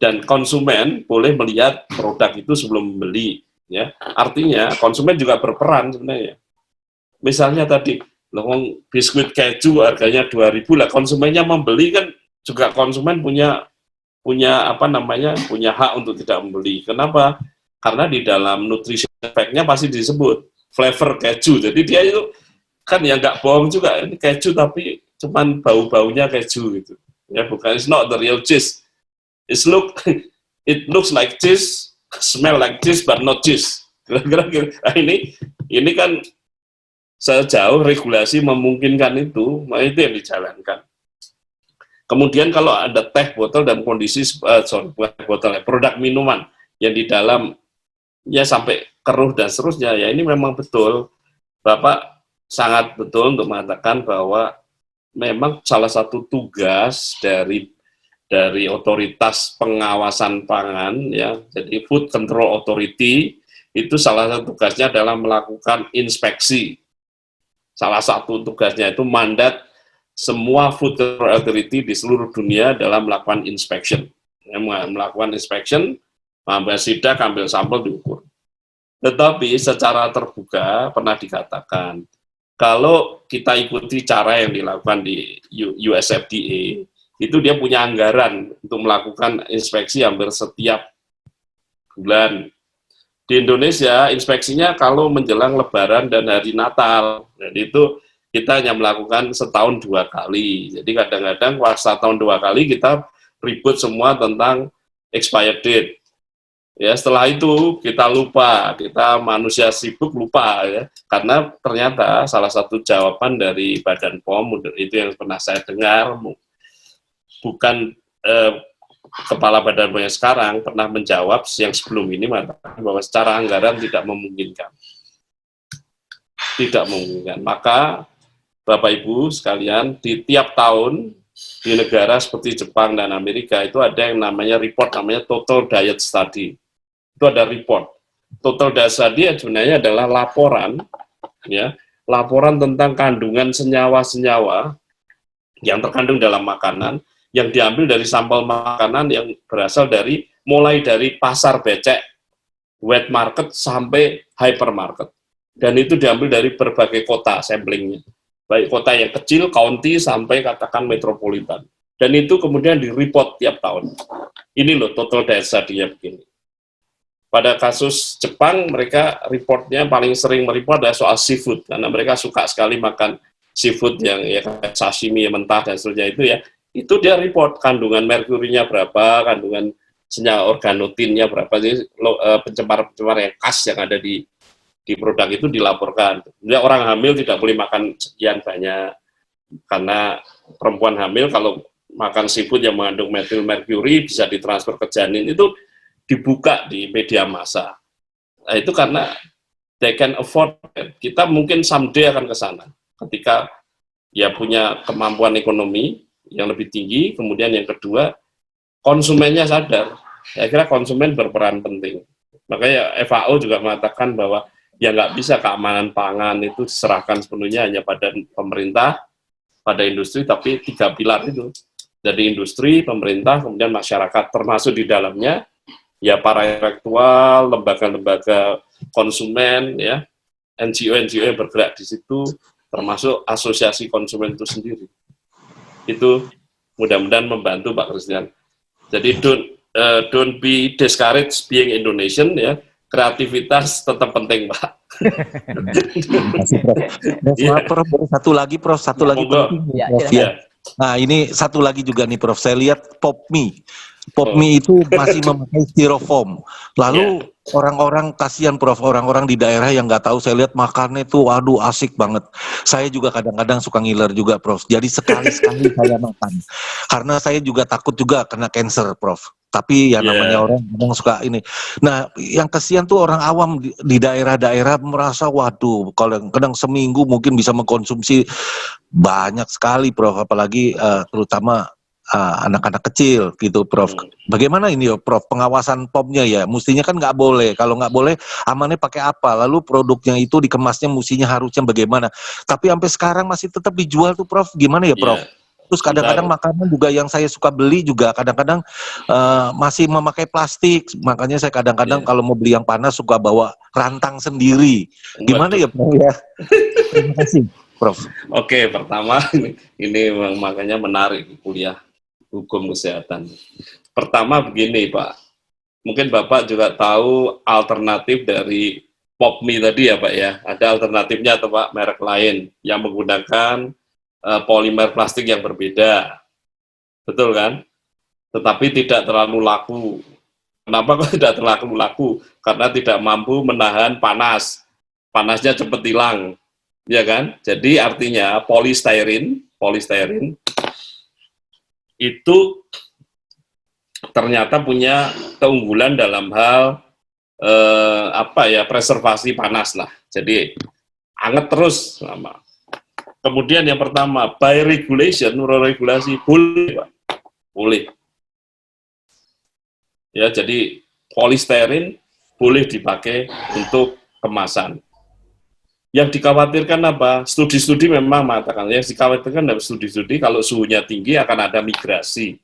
Dan konsumen boleh melihat produk itu sebelum membeli, ya. Artinya konsumen juga berperan sebenarnya. Misalnya tadi, biskuit keju harganya 2.000 lah, konsumennya membeli kan juga konsumen punya hak untuk tidak membeli. Kenapa? Karena di dalam nutrition fact-nya pasti disebut flavor keju. Jadi dia itu kan ya nggak bohong juga, ini keju tapi cuman bau-baunya keju gitu. Ya bukan, it's not the real cheese. It looks like cheese, smell like cheese but not cheese. Kira-kira nah ini kan sejauh regulasi memungkinkan itu yang dijalankan. Kemudian kalau ada teh botol dan kondisi produk minuman yang di dalam ya sampai keruh dan seterusnya, ya ini memang betul. Bapak sangat betul untuk mengatakan bahwa memang salah satu tugas dari otoritas pengawasan pangan, ya, jadi Food Control Authority, itu salah satu tugasnya adalah melakukan inspeksi. Salah satu tugasnya itu mandat semua Food Control Authority di seluruh dunia dalam melakukan inspection. Melakukan inspection, ambil sidak, ambil sampel, diukur. Tetapi secara terbuka pernah dikatakan, kalau kita ikuti cara yang dilakukan di US FDA, itu dia punya anggaran untuk melakukan inspeksi hampir setiap bulan. Di Indonesia, inspeksinya kalau menjelang Lebaran dan hari Natal. Jadi itu kita hanya melakukan setahun 2 kali. Jadi kadang-kadang setahun 2 kali kita ribut semua tentang expired date. Ya, setelah itu kita lupa, kita manusia sibuk lupa ya. Karena ternyata salah satu jawaban dari Badan POM itu yang pernah saya dengar, bukan Kepala Badan POM yang sekarang pernah menjawab yang sebelum ini mengatakan bahwa secara anggaran tidak memungkinkan. Tidak memungkinkan. Maka Bapak Ibu sekalian, di tiap tahun di negara seperti Jepang dan Amerika itu ada yang namanya report, namanya Total Diet Study. Itu ada report. Total Diet Study sebenarnya adalah laporan, ya, laporan tentang kandungan senyawa-senyawa yang terkandung dalam makanan, yang diambil dari sampel makanan yang berasal dari, mulai dari pasar becek, wet market, sampai hypermarket. Dan itu diambil dari berbagai kota samplingnya. Baik kota yang kecil, county, sampai katakan metropolitan. Dan itu kemudian di-report tiap tahun. Ini loh total diet study-nya begini. Pada kasus Jepang, mereka reportnya paling sering mereport adalah soal seafood, karena mereka suka sekali makan seafood yang ya sashimi, mentah, dan seterusnya itu ya. Itu dia report kandungan merkurinya berapa, kandungan senyawa organotinnya berapa, jadi pencemar-pencemar yang khas yang ada di produk itu dilaporkan. Jadi orang hamil tidak boleh makan sekian banyak, karena perempuan hamil kalau makan seafood yang mengandung metil merkuri bisa ditransfer ke janin, itu dibuka di media massa. Nah, itu karena they can afford it. Kita mungkin someday akan ke sana ketika ya punya kemampuan ekonomi yang lebih tinggi, kemudian yang kedua konsumennya sadar. Saya kira konsumen berperan penting. Makanya FAO juga mengatakan bahwa ya nggak bisa keamanan pangan itu diserahkan sepenuhnya hanya pada pemerintah, pada industri, tapi 3 pilar itu. Jadi industri, pemerintah, kemudian masyarakat, termasuk di dalamnya ya para intelektual, lembaga-lembaga konsumen, ya NGO-NGO yang bergerak di situ, termasuk asosiasi konsumen itu sendiri. Itu mudah-mudahan membantu Pak Christian. Jadi don't be discouraged being Indonesian, ya. Kreativitas tetap penting, Pak. Prof, satu lagi penting. Ya. Nah, ini satu lagi juga nih Prof, saya lihat Popmi itu masih memakai styrofoam. Lalu orang-orang kasihan Prof, orang-orang di daerah yang nggak tahu, saya lihat makannya tuh, waduh asik banget. Saya juga kadang-kadang suka ngiler juga Prof. Jadi sekali-sekali saya makan. Karena saya juga takut juga kena cancer Prof. Tapi ya namanya orang kadang suka ini. Nah, yang kasihan tuh orang awam di daerah-daerah merasa waduh, kalau kadang seminggu mungkin bisa mengkonsumsi banyak sekali Prof, apalagi terutama anak-anak kecil gitu Prof. Bagaimana ini Prof, pengawasan POM-nya ya? Mestinya kan nggak boleh. Kalau nggak boleh, amannya pakai apa? Lalu produknya itu dikemasnya mestinya harusnya bagaimana? Tapi sampai sekarang masih tetap dijual tuh Prof. Gimana ya Prof? Terus kadang-kadang makanan juga yang saya suka beli juga kadang-kadang masih memakai plastik. Makanya saya kadang-kadang kalau mau beli yang panas suka bawa rantang sendiri. Gimana ya Prof ya? Terima kasih Prof. Oke, pertama ini makanya menarik kuliah hukum kesehatan. Pertama begini Pak, mungkin Bapak juga tahu alternatif dari Popmi tadi ya Pak ya, ada alternatifnya atau Pak, merek lain yang menggunakan polimer plastik yang berbeda, betul kan? Tetapi tidak terlalu laku. Kenapa kok tidak terlalu laku? Karena tidak mampu menahan panas, panasnya cepat hilang, ya kan? Jadi artinya polystyrene itu ternyata punya keunggulan dalam hal preservasi panas lah. Jadi anget terus lama. Kemudian yang pertama, by regulation, regulasi boleh, Pak. Boleh. Ya, jadi polystyrene boleh dipakai untuk kemasan. Yang dikhawatirkan apa? Studi-studi memang mengatakan, yang dikhawatirkan dalam studi-studi kalau suhunya tinggi akan ada migrasi.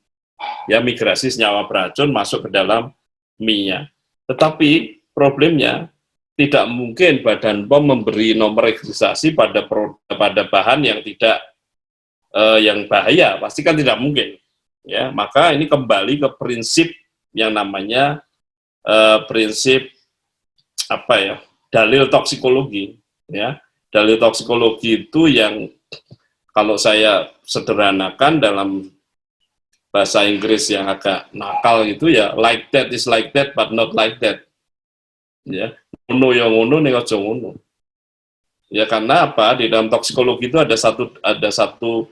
Ya, migrasi senyawa beracun masuk ke dalam mie-nya. Tetapi problemnya tidak mungkin Badan POM memberi nomor registrasi pada bahan yang tidak yang bahaya, pasti kan tidak mungkin. Ya, maka ini kembali ke prinsip yang namanya prinsip dalil toksikologi. Ya, dalil toksikologi itu yang kalau saya sederhanakan dalam bahasa Inggris yang agak nakal itu ya, like that is like that but not like that. Ya, ngono yang ngono ning aja ngono. Ya karena apa? Di dalam toksikologi itu ada satu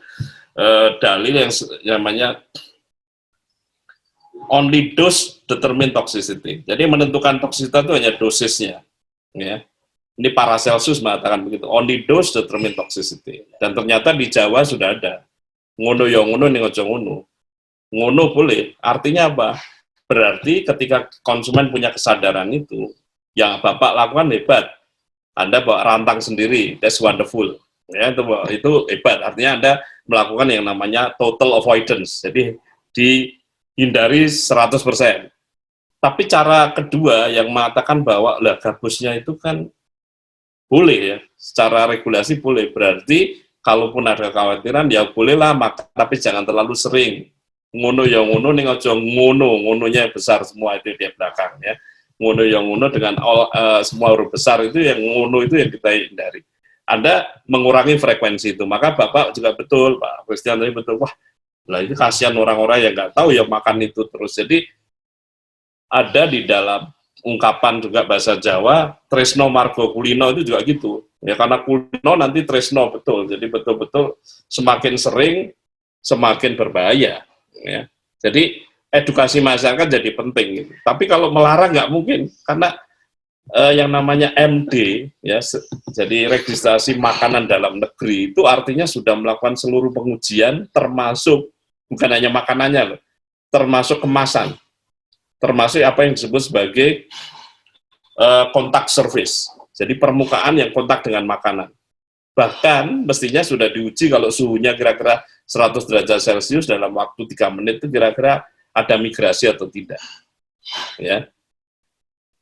dalil yang namanya only dose determine toxicity. Jadi menentukan toksisitas itu hanya dosisnya. Ya. Ini Paracelsus mengatakan begitu. Only dose determine toxicity. Dan ternyata di Jawa sudah ada. Ngono yang ngono ning aja ngono. Ngono boleh. Artinya apa? Berarti ketika konsumen punya kesadaran itu, yang Bapak lakukan hebat. Anda bawa rantang sendiri, that's wonderful. Ya, itu hebat. Artinya Anda melakukan yang namanya total avoidance. Jadi dihindari 100%. Tapi cara kedua yang mengatakan bahwa lah gabusnya itu kan boleh ya, secara regulasi boleh. Berarti kalaupun ada kekhawatiran ya bolehlah makan, tapi jangan terlalu sering. Ngono ya ngono ning aja ngono, ngononya besar semua itu di belakang ya. Ngono yang ngono dengan semua huruf besar itu yang ngono itu yang kita hindari. Anda mengurangi frekuensi itu, maka Bapak juga betul, Pak Christian tadi betul, wah lah itu kasihan orang-orang yang nggak tahu ya makan itu terus. Jadi ada di dalam ungkapan juga bahasa Jawa, tresno margo kulino itu juga gitu. Ya karena kulino nanti tresno betul. Jadi betul-betul semakin sering semakin berbahaya. Ya. Jadi edukasi masyarakat jadi penting. Gitu. Tapi kalau melarang nggak mungkin karena yang namanya MD, ya, jadi registrasi makanan dalam negeri itu artinya sudah melakukan seluruh pengujian, termasuk bukan hanya makanannya, loh, termasuk kemasan, termasuk apa yang disebut sebagai kontak surface, jadi permukaan yang kontak dengan makanan. Bahkan mestinya sudah diuji kalau suhunya kira-kira 100 derajat Celcius dalam waktu 3 menit itu kira-kira ada migrasi atau tidak. Ya.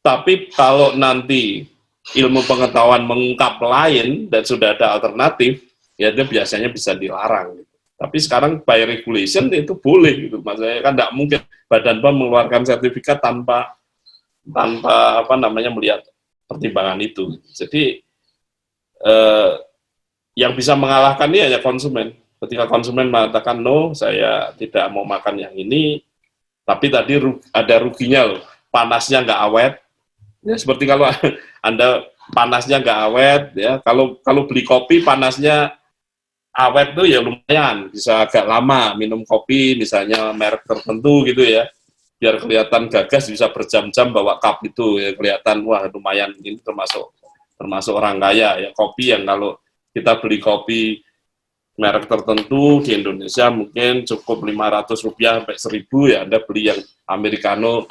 Tapi kalau nanti ilmu pengetahuan mengungkap lain dan sudah ada alternatif, ya itu biasanya bisa dilarang. Tapi sekarang by regulation itu boleh, gitu. Maksudnya kan tidak mungkin Badan POM mengeluarkan sertifikat tanpa melihat pertimbangan itu. Jadi yang bisa mengalahkan ini hanya konsumen. Ketika konsumen mengatakan no, saya tidak mau makan yang ini, tapi tadi ada ruginya loh, panasnya nggak awet. Ya, seperti kalau Anda panasnya nggak awet, ya. Kalau beli kopi panasnya awet tuh ya lumayan, bisa agak lama minum kopi, misalnya merek tertentu gitu ya, biar kelihatan gagas bisa berjam-jam bawa cup itu, ya kelihatan wah lumayan, ini termasuk orang kaya ya. Kopi yang kalau kita beli kopi merek tertentu di Indonesia mungkin cukup Rp500 sampai Rp1.000 ya, Anda beli yang Americano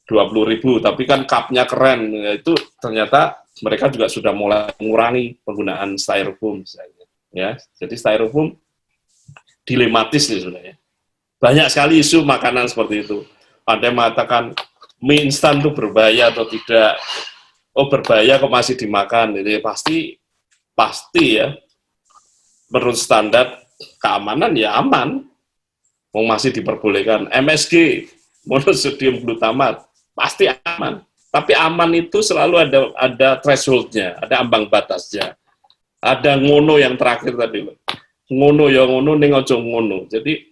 20.000, tapi kan cupnya keren, ya, itu ternyata mereka juga sudah mulai mengurangi penggunaan styrofoam misalnya, ya. Jadi styrofoam dilematis nih sebenarnya. Banyak sekali isu makanan seperti itu. Ada yang mengatakan mie instan itu berbahaya atau tidak. Oh berbahaya kok masih dimakan. Jadi pasti ya. Menurut standar keamanan ya aman. Masih diperbolehkan. MSG, monosodium glutamat, pasti aman. Tapi aman itu selalu ada threshold-nya, ada ambang batasnya. Ada ngono yang terakhir tadi. Ngono ya ngono, ning ojo ngono. Jadi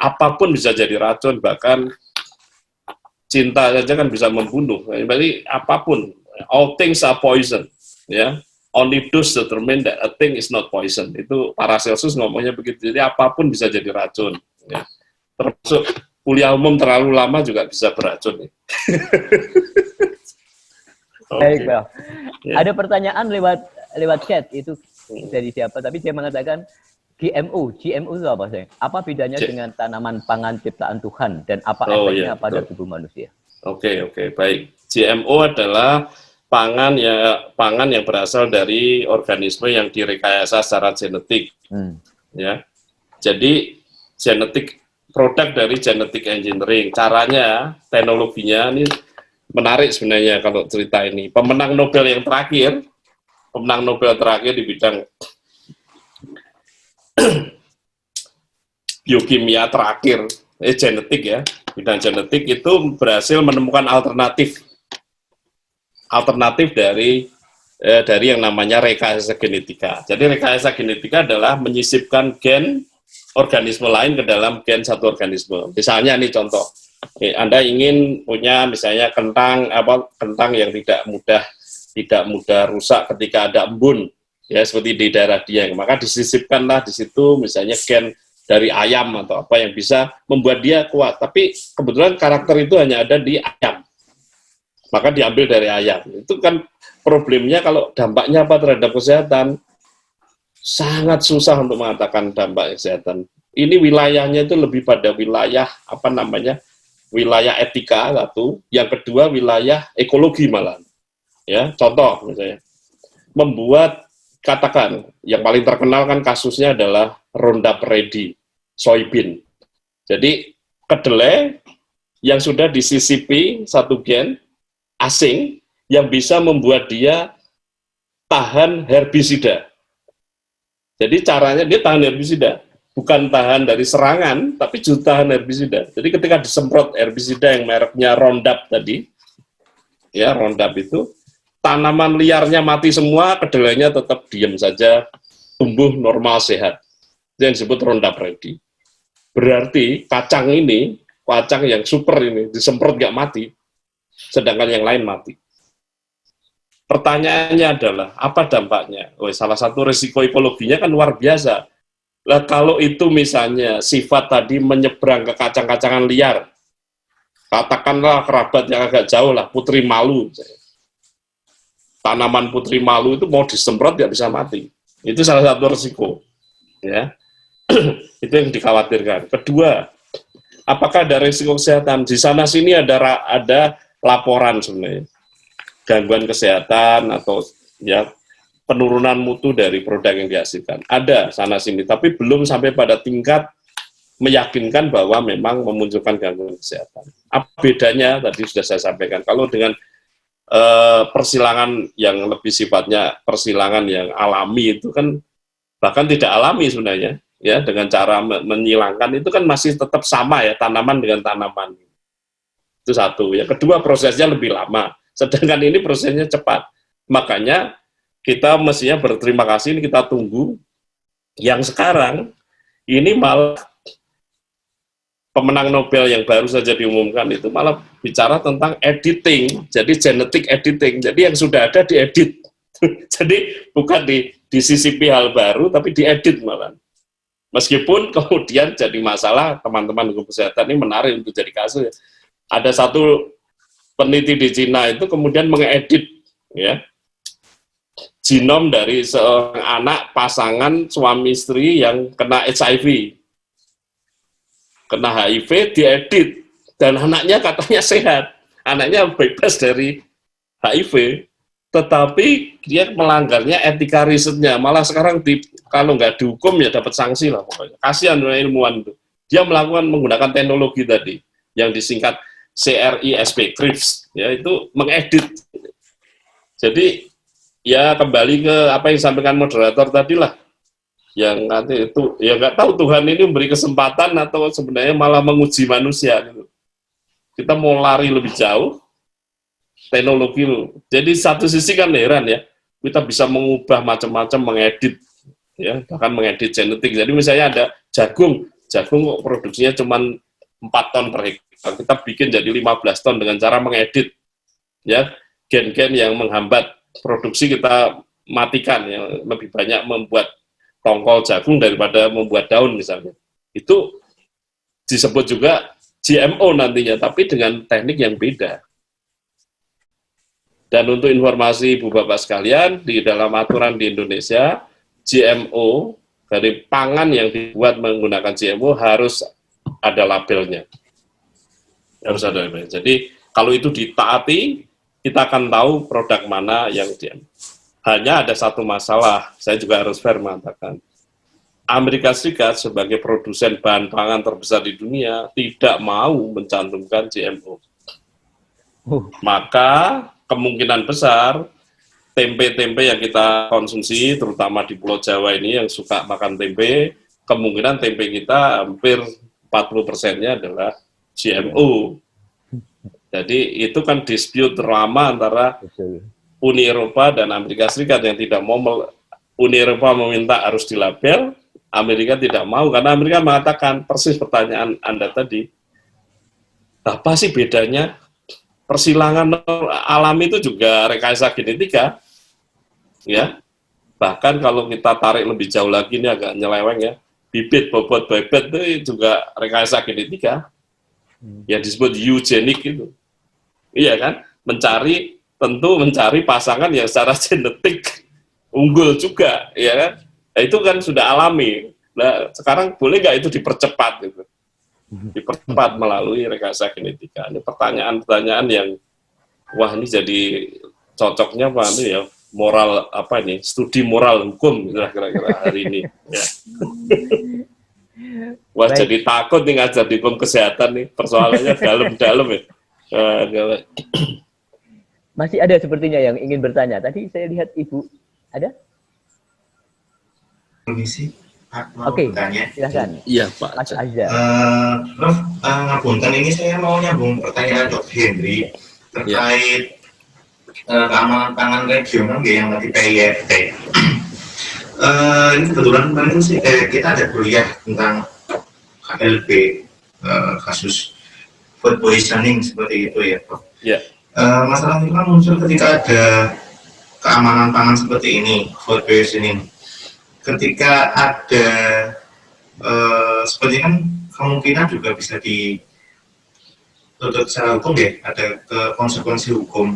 apapun bisa jadi racun, bahkan cinta saja kan bisa membunuh. Jadi apapun, all things are poison. Ya, only dose determine that a thing is not poison. Itu Paracelsus ngomongnya begitu. Jadi apapun bisa jadi racun. Ya. Termasuk kuliah umum terlalu lama juga bisa beracun. Baik, Bang. Ya. Ada pertanyaan lewat chat itu dari siapa? Tapi dia mengatakan GMO itu apa sih? Apa bedanya dengan tanaman pangan ciptaan Tuhan dan apa efeknya pada tubuh manusia? Oke, baik. GMO adalah pangan yang berasal dari organisme yang direkayasa secara genetik. Ya. Jadi produk dari genetic engineering. Caranya, teknologinya ini menarik sebenarnya kalau cerita ini. Pemenang Nobel terakhir di bidang biokimia terakhir, genetik ya, bidang genetik itu berhasil menemukan alternatif dari yang namanya rekayasa genetika. Jadi rekayasa genetika adalah menyisipkan gen organisme lain ke dalam gen satu organisme. Misalnya nih contoh, Anda ingin punya misalnya kentang yang tidak mudah rusak ketika ada embun, ya seperti di daerah Dieng. Maka disisipkanlah di situ misalnya gen dari ayam atau apa yang bisa membuat dia kuat. Tapi kebetulan karakter itu hanya ada di ayam. Maka diambil dari ayam. Itu kan problemnya kalau dampaknya apa terhadap kesehatan. Sangat susah untuk mengatakan dampak kesehatan. Ini wilayahnya itu lebih pada wilayah wilayah etika satu, yang kedua wilayah ekologi malah. Ya, contoh misalnya membuat, katakan yang paling terkenal kan kasusnya adalah Roundup Ready, soybean. Jadi kedelai yang sudah disisipi satu gen asing yang bisa membuat dia tahan herbisida. Jadi caranya dia tahan herbisida, bukan tahan dari serangan, tapi juga tahan herbisida. Jadi ketika disemprot herbisida yang mereknya Roundup tadi, ya Roundup itu, tanaman liarnya mati semua, kedelainya tetap diam saja, tumbuh normal sehat. Itu yang disebut Roundup Ready. Berarti kacang yang super ini, disemprot nggak mati, sedangkan yang lain mati. Pertanyaannya adalah, apa dampaknya? Salah satu risiko ekologinya kan luar biasa. Lah kalau itu misalnya sifat tadi menyeberang ke kacang-kacangan liar, katakanlah kerabat yang agak jauh lah, putri malu. Tanaman putri malu itu mau disemprot nggak bisa mati. Itu salah satu risiko. Ya. Itu yang dikhawatirkan. Kedua, apakah ada risiko kesehatan? Di sana sini ada laporan sebenarnya. Gangguan kesehatan atau ya penurunan mutu dari produk yang dihasilkan. Ada sana sini, tapi belum sampai pada tingkat meyakinkan bahwa memang memunculkan gangguan kesehatan. Apa bedanya? Tadi sudah saya sampaikan. Kalau dengan persilangan yang lebih sifatnya persilangan yang alami itu kan bahkan tidak alami sebenarnya, ya dengan cara menyilangkan itu kan masih tetap sama ya, tanaman dengan tanaman. Itu satu. Ya kedua, prosesnya lebih lama. Sedangkan ini prosesnya cepat. Makanya kita mestinya berterima kasih, ini kita tunggu. Yang sekarang, ini malah pemenang Nobel yang baru saja diumumkan itu malah bicara tentang editing, jadi genetic editing. Jadi yang sudah ada diedit. Jadi bukan disisipi hal baru, tapi diedit malah. Meskipun kemudian jadi masalah, teman-teman hukum kesehatan ini menarik untuk jadi kasus. Ada satu peneliti di Cina itu kemudian mengedit ya genom dari seorang anak pasangan suami istri yang kena HIV, kena HIV, diedit dan anaknya katanya sehat, anaknya bebas dari HIV, tetapi dia melanggarnya etika risetnya, malah sekarang kalau nggak dihukum ya dapat sanksi lah pokoknya. Kasihan ilmuwan itu, dia menggunakan teknologi tadi yang disingkat CRISP, ya itu mengedit. Jadi ya kembali ke apa yang disampaikan moderator tadi lah, yang nanti itu ya nggak tahu Tuhan ini memberi kesempatan atau sebenarnya malah menguji manusia gitu. Kita mau lari lebih jauh teknologi. Jadi satu sisi kan heran ya, kita bisa mengubah macam-macam, mengedit ya, bahkan mengedit genetik. Jadi misalnya ada jagung kok produksinya cuma 4 ton per hektar, kita bikin jadi 15 ton dengan cara mengedit ya, gen-gen yang menghambat produksi kita matikan ya, lebih banyak membuat tongkol jagung daripada membuat daun misalnya. Itu disebut juga GMO nantinya, tapi dengan teknik yang beda. Dan untuk informasi Ibu Bapak sekalian, di dalam aturan di Indonesia, GMO dari pangan yang dibuat menggunakan GMO harus ada labelnya. Harus ada labelnya. Jadi kalau itu ditaati, kita akan tahu produk mana yang GMO. Hanya ada satu masalah, saya juga harus fair mengatakan. Amerika Serikat sebagai produsen bahan pangan terbesar di dunia tidak mau mencantumkan GMO. Maka kemungkinan besar tempe-tempe yang kita konsumsi, terutama di Pulau Jawa ini yang suka makan tempe, kemungkinan tempe kita hampir 40%-nya adalah GMO. Jadi itu kan dispute lama antara Uni Eropa dan Amerika Serikat yang tidak mau, Uni Eropa meminta harus dilabel, Amerika tidak mau, karena Amerika mengatakan persis pertanyaan Anda tadi, apa sih bedanya? Persilangan alami itu juga rekayasa genetika, ya. Bahkan kalau kita tarik lebih jauh lagi, ini agak nyeleweng ya, bibit, bobot, bebet itu juga rekayasa genetika, yang disebut eugenik itu. Iya kan? Tentu mencari pasangan yang secara genetik unggul juga, ya kan? Nah, itu kan sudah alami. Nah, sekarang boleh nggak itu dipercepat gitu? Dipercepat melalui rekayasa genetika. Ini pertanyaan-pertanyaan yang wah ini jadi cocoknya Pak ini ya, moral apa ini? Studi moral hukum kira-kira hari ini ya. Wah, jadi takut nih ngajar di hukum kesehatan nih, persoalannya dalam-dalam ya. Masih ada sepertinya yang ingin bertanya. Tadi saya lihat Ibu ada? Permisi, Pak, mau Oke, bertanya. silakan. Iya Pak. Mas Azza. Prof, ngapunten ini saya mau nyambung pertanyaan Dr. Henry terkait keamanan pangan regional yang tadi PIRT. Ini kebetulan kemarin sih kita ada kuliah tentang KLB, kasus food poisoning seperti itu ya Prof. Ya. Masalah itu kan muncul ketika ada keamanan pangan seperti ini, food poisoning. Ketika ada seperti kan kemungkinan juga bisa dituntut secara hukum ya, ada konsekuensi hukum.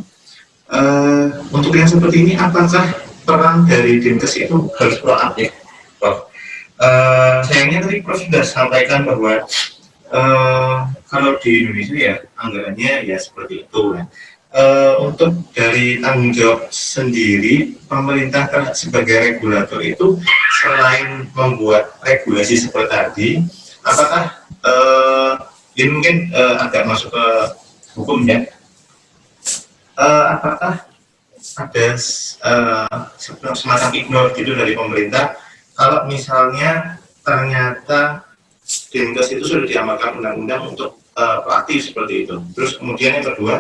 Untuk yang seperti ini, apakah peran dari Dinkes itu harus proaktif, Prof? Sayangnya tadi Prof sudah sampaikan bahwa kalau di Indonesia ya anggarannya ya seperti itu. Untuk dari tanggung jawab sendiri, pemerintah sebagai regulator itu selain membuat regulasi seperti tadi, apakah ini mungkin agak masuk ke hukum ya, apakah ada semacam ignore gitu dari pemerintah kalau misalnya ternyata Dinkes itu sudah diamalkan undang-undang untuk proaktif seperti itu. Terus kemudian yang kedua,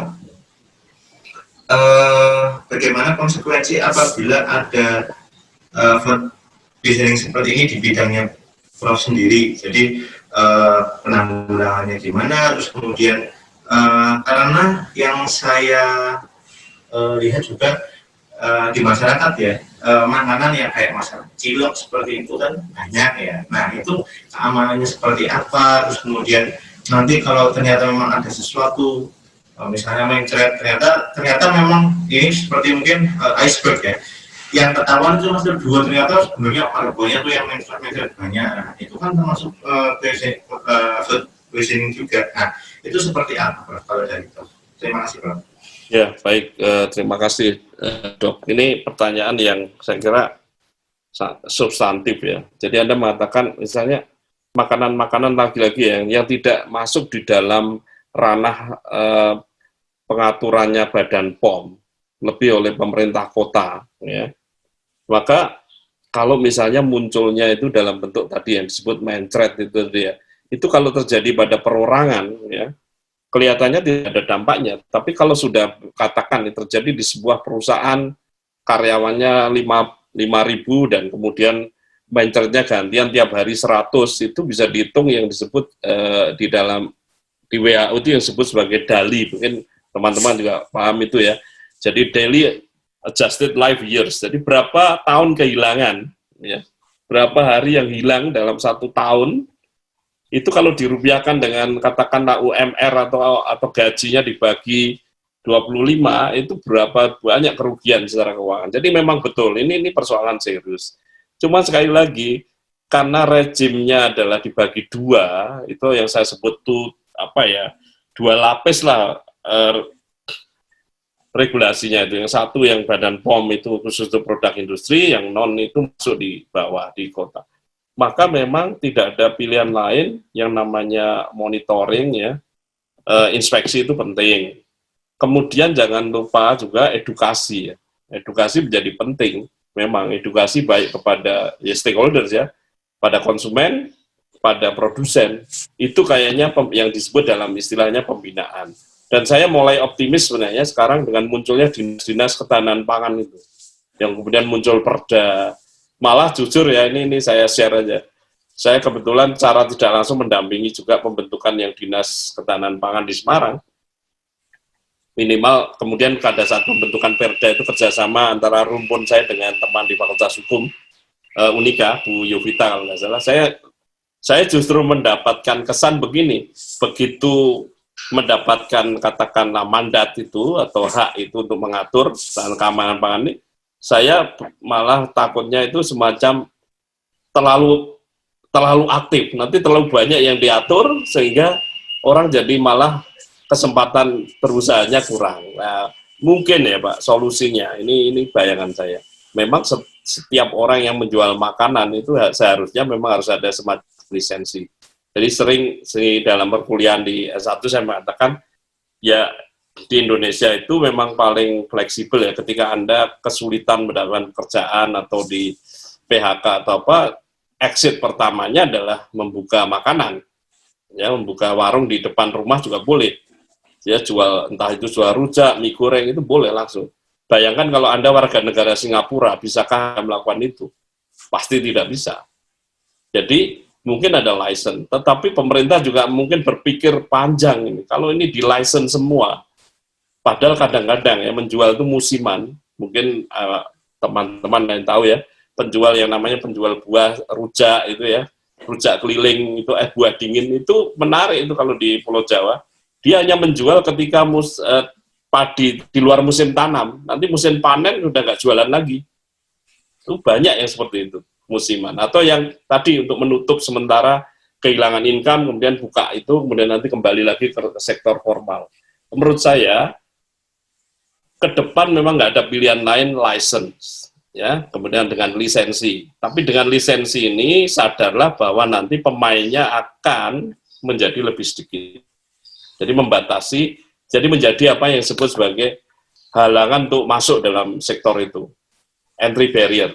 bagaimana konsekuensi apabila ada food poisoning seperti ini di bidangnya Prof sendiri. Jadi penanggulangannya gimana, terus kemudian karena yang saya lihat juga di masyarakat ya, makanan yang kayak masalah cilok seperti itu kan banyak ya. Nah itu keamanannya seperti apa, terus kemudian nanti kalau ternyata memang ada sesuatu misalnya mencret, ternyata memang ini seperti mungkin iceberg ya, yang ketahuan itu masih dua, ternyata sebenarnya argonya tuh yang mencret banyak. Nah, itu kan termasuk food poisoning juga. Nah itu seperti apa Prof kalau dari itu? Terima kasih Prof. Ya, baik, terima kasih Dok. Ini pertanyaan yang saya kira substantif ya. Jadi Anda mengatakan misalnya makanan-makanan lagi-lagi yang tidak masuk di dalam ranah pengaturannya Badan POM, lebih oleh pemerintah kota, ya. Maka kalau misalnya munculnya itu dalam bentuk tadi yang disebut mencret itu dia, itu kalau terjadi pada perorangan, ya, kelihatannya tidak ada dampaknya. Tapi kalau sudah katakan terjadi di sebuah perusahaan karyawannya 5.000 dan kemudian mencretnya gantian tiap hari 100, itu bisa dihitung yang disebut di WHO itu yang disebut sebagai DALI. Mungkin teman-teman juga paham itu ya. Jadi daily adjusted life years. Jadi berapa tahun kehilangan, ya, berapa hari yang hilang dalam 1 tahun. Itu kalau dirupiahkan dengan katakanlah UMR atau gajinya dibagi 25, itu berapa banyak kerugian secara keuangan. Jadi memang betul, ini persoalan serius. Cuma sekali lagi, karena rejimnya adalah dibagi 2, itu yang saya sebut tuh apa ya, 2 lapis lah regulasinya itu. Yang satu yang Badan POM itu khusus untuk produk industri, yang non itu masuk di bawah, di kota. Maka memang tidak ada pilihan lain yang namanya monitoring ya, inspeksi itu penting. Kemudian jangan lupa juga edukasi ya. Edukasi menjadi penting. Memang edukasi baik kepada ya, stakeholders ya, pada konsumen, pada produsen. Itu kayaknya yang disebut dalam istilahnya pembinaan. Dan saya mulai optimis sebenarnya sekarang dengan munculnya dinas-dinas ketahanan pangan itu. Yang kemudian muncul perda. Malah jujur ya, ini saya share aja. Saya kebetulan secara tidak langsung mendampingi juga pembentukan yang dinas ketahanan pangan di Semarang. Minimal kemudian pada saat pembentukan perda itu kerjasama antara rumpun saya dengan teman di Fakultas Hukum Unika, Bu Yovita kalau nggak salah. Saya justru mendapatkan kesan begini, begitu mendapatkan katakanlah mandat itu atau hak itu untuk mengatur tentang keamanan pangan ini, saya malah takutnya itu semacam terlalu aktif, nanti terlalu banyak yang diatur sehingga orang jadi malah kesempatan berusahanya kurang. Nah, mungkin ya Pak solusinya, ini bayangan saya. Memang setiap orang yang menjual makanan itu seharusnya memang harus ada semacam lisensi. Jadi sering dalam perkuliahan di S1 saya mengatakan, ya di Indonesia itu memang paling fleksibel ya, ketika Anda kesulitan mendapatkan pekerjaan atau di PHK atau apa, exit pertamanya adalah membuka makanan. Ya, membuka warung di depan rumah juga boleh. Ya, jual, entah itu jual rujak, mie goreng, itu boleh langsung. Bayangkan kalau Anda warga negara Singapura, bisakah melakukan itu? Pasti tidak bisa. Jadi, mungkin ada license, tetapi pemerintah juga mungkin berpikir panjang ini. Kalau ini di license semua, Padahal kadang-kadang ya menjual itu musiman, mungkin teman-teman yang tahu ya, penjual yang namanya penjual buah rujak itu ya, rujak keliling itu buah dingin itu menarik itu kalau di Pulau Jawa. Dia hanya menjual ketika padi di luar musim tanam, nanti musim panen udah nggak jualan lagi. Itu banyak yang seperti itu, musiman. Atau yang tadi untuk menutup sementara kehilangan income, kemudian buka itu, kemudian nanti kembali lagi ke sektor formal. Menurut saya, ke depan memang nggak ada pilihan lain license, ya, kemudian dengan lisensi. Tapi dengan lisensi ini sadarlah bahwa nanti pemainnya akan menjadi lebih sedikit. Jadi membatasi, jadi menjadi apa yang disebut sebagai halangan untuk masuk dalam sektor itu. Entry barrier.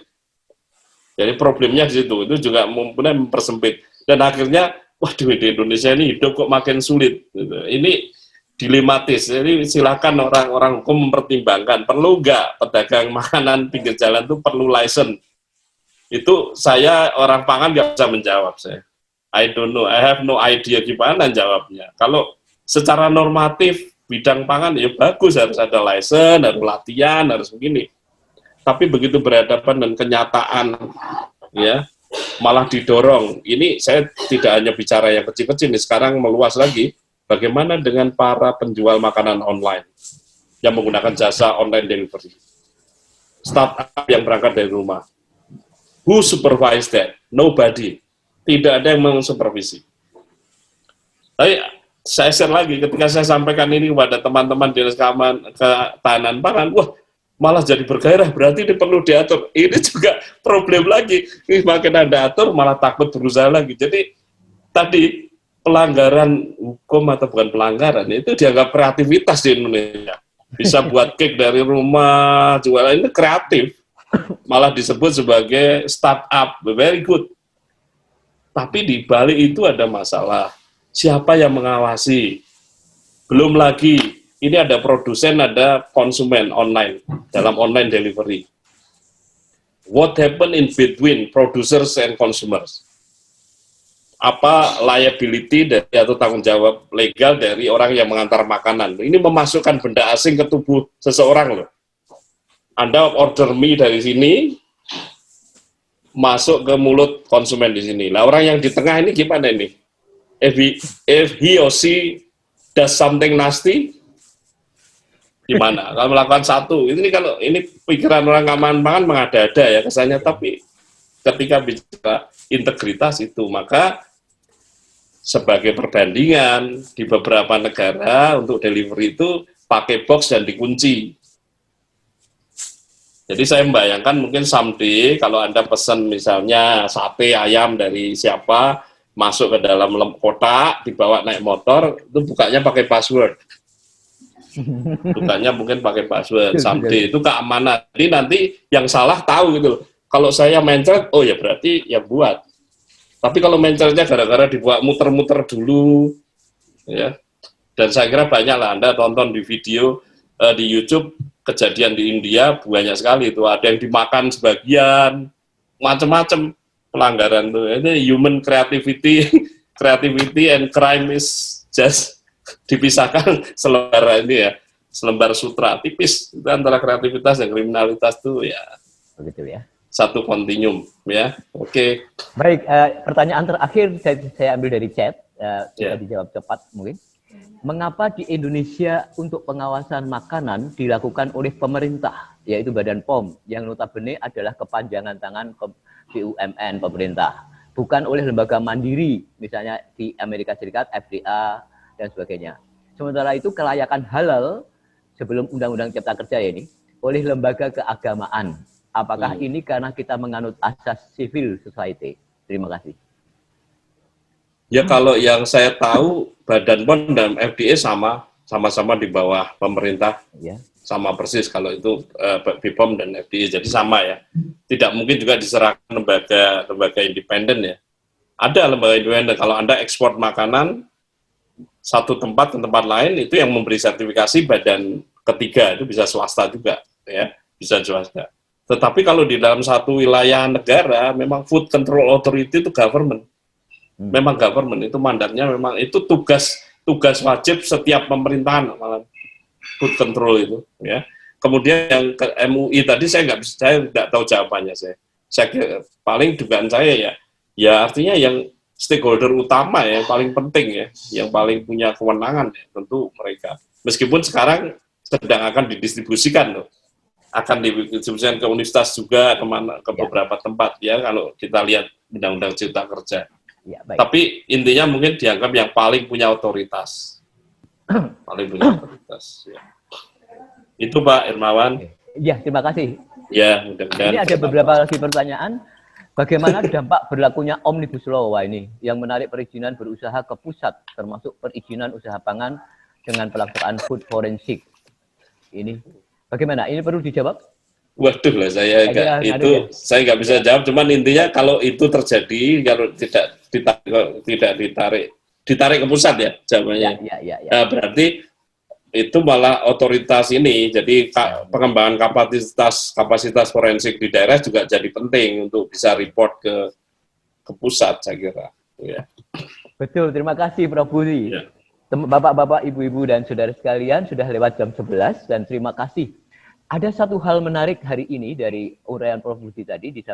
Jadi problemnya di situ, itu juga mempersempit. Dan akhirnya, waduh di Indonesia ini hidup kok makin sulit. Gitu. Ini dilematis, jadi silakan orang-orang hukum mempertimbangkan, perlu nggak pedagang makanan pinggir jalan itu perlu license? Itu saya orang pangan nggak bisa menjawab saya. I don't know, I have no idea gimana jawabnya. Kalau secara normatif bidang pangan ya bagus, harus ada license, harus latihan, harus begini. Tapi begitu berhadapan dengan kenyataan, ya malah didorong. Ini saya tidak hanya bicara yang kecil-kecil, nih sekarang meluas lagi. Bagaimana dengan para penjual makanan online yang menggunakan jasa online delivery, startup yang berangkat dari rumah? Who supervise that? Nobody. Tidak ada yang mensupervisi. Tapi saya share lagi, ketika saya sampaikan ini kepada teman-teman di ketahanan pangan, wah malah jadi bergairah, berarti ini perlu diatur. Ini juga problem lagi, ini makin ada atur malah takut berusaha lagi. Jadi tadi pelanggaran hukum atau bukan pelanggaran, itu dianggap kreativitas di Indonesia. Bisa buat cake dari rumah, jualan, ini kreatif. Malah disebut sebagai startup, very good. Tapi di balik itu ada masalah. Siapa yang mengawasi? Belum lagi, ini ada produsen, ada konsumen online, dalam online delivery. What happened in between producers and consumers? Apa liability dari atau tanggung jawab legal dari orang yang mengantar makanan? Ini memasukkan benda asing ke tubuh seseorang loh. Anda order mie dari sini, masuk ke mulut konsumen di sini. Nah, orang yang di tengah ini gimana ini? If he or she does something nasty, gimana? Kalau melakukan satu, ini kalau ini pikiran orang keamanan pangan mengada-ada ya kesannya, tapi ketika bicara integritas itu, maka sebagai perbandingan di beberapa negara untuk delivery itu pakai box dan dikunci. Jadi saya membayangkan mungkin someday kalau Anda pesan misalnya sate ayam dari siapa, masuk ke dalam kotak, dibawa naik motor, itu bukanya pakai password. Bukannya mungkin pakai password, someday itu keamanan. Jadi nanti yang salah tahu gitu. Kalau saya mencret, oh ya berarti ya buat. Tapi kalau mencretnya gara-gara dibuat muter-muter dulu, ya. Dan saya kira banyak lah Anda tonton di video di YouTube kejadian di India banyak sekali itu. Ada yang dimakan sebagian, macam-macam pelanggaran tuh. Ini human creativity, creativity and crime is just dipisahkan selembar ini ya, selembar sutra tipis itu antara kreativitas dan kriminalitas tuh ya begitu ya, satu kontinum ya. Oke. Baik, pertanyaan terakhir saya ambil dari chat, bisa dijawab cepat mungkin. Mengapa di Indonesia untuk pengawasan makanan dilakukan oleh pemerintah, yaitu Badan POM, yang notabene adalah kepanjangan tangan BUMN pemerintah, bukan oleh lembaga mandiri, misalnya di Amerika Serikat, FDA, dan sebagainya. Sementara itu kelayakan halal sebelum Undang-Undang Cipta Kerja ini oleh lembaga keagamaan. Apakah ini karena kita menganut asas civil society? Terima kasih. Ya kalau yang saya tahu Badan POM dan FDA sama-sama di bawah pemerintah, ya. Sama persis kalau itu BPOM dan FDA, jadi sama ya. Tidak mungkin juga diserahkan lembaga independen ya. Ada lembaga independen, kalau Anda ekspor makanan satu tempat ke tempat lain, itu yang memberi sertifikasi badan ketiga, itu bisa swasta juga ya, bisa swasta. Tetapi kalau di dalam satu wilayah negara, memang Food Control Authority itu government. Memang government itu mandatnya, memang itu tugas wajib setiap pemerintahan malah. food control itu, ya. Kemudian yang ke MUI tadi saya nggak tahu jawabannya. Saya kira, paling dugaan saya ya artinya yang stakeholder utama ya, yang paling penting ya, yang paling punya kewenangan ya, tentu mereka. Meskipun sekarang sedang akan didistribusikan loh, akan didistribusikan ke universitas juga, ke beberapa tempat ya, kalau kita lihat Undang-Undang Cipta Kerja. Ya, baik. Tapi intinya mungkin dianggap yang paling punya otoritas, paling punya otoritas. Ya. Itu Pak Hermawan. Ya, terima kasih. Ya, mudah-mudahan. Ini ada beberapa lagi pertanyaan. Bagaimana dampak berlakunya Omnibus Law ini yang menarik perizinan berusaha ke pusat, termasuk perizinan usaha pangan dengan pelaksanaan food forensik? Ini bagaimana? Ini perlu dijawab? Waduh lah, saya nggak bisa jawab. Cuman intinya kalau itu terjadi, kalau tidak ditarik ke pusat ya jawabannya. Ya. Nah, berarti itu malah otoritas ini, jadi pengembangan kapasitas forensik di daerah juga jadi penting untuk bisa report ke pusat, saya kira. Ya. Betul, terima kasih Prof. Budi. Ya. Bapak-bapak, ibu-ibu, dan saudara sekalian, sudah lewat jam 11, dan terima kasih. Ada satu hal menarik hari ini dari uraian Prof. Budi tadi, di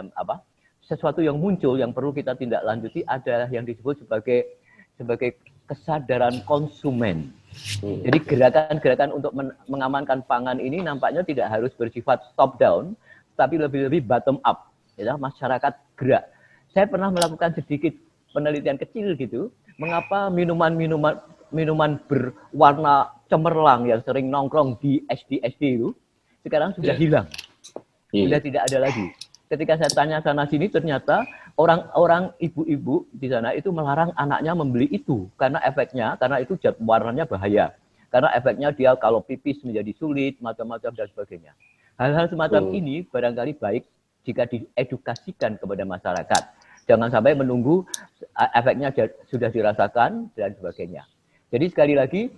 sesuatu yang muncul yang perlu kita tindak lanjuti adalah yang disebut sebagai kesadaran konsumen. Jadi gerakan-gerakan untuk mengamankan pangan ini nampaknya tidak harus bersifat top down, tapi lebih bottom up. Ya, masyarakat gerak. Saya pernah melakukan sedikit penelitian kecil gitu, mengapa minuman berwarna cemerlang yang sering nongkrong di SD itu sekarang sudah hilang, sudah tidak ada lagi. Ketika saya tanya sana sini, ternyata orang-orang ibu-ibu di sana itu melarang anaknya membeli itu karena itu warnanya bahaya. Karena efeknya dia kalau pipis menjadi sulit, macam-macam dan sebagainya. Hal-hal semacam ini barangkali baik jika diedukasikan kepada masyarakat. Jangan sampai menunggu efeknya sudah dirasakan dan sebagainya. Jadi sekali lagi,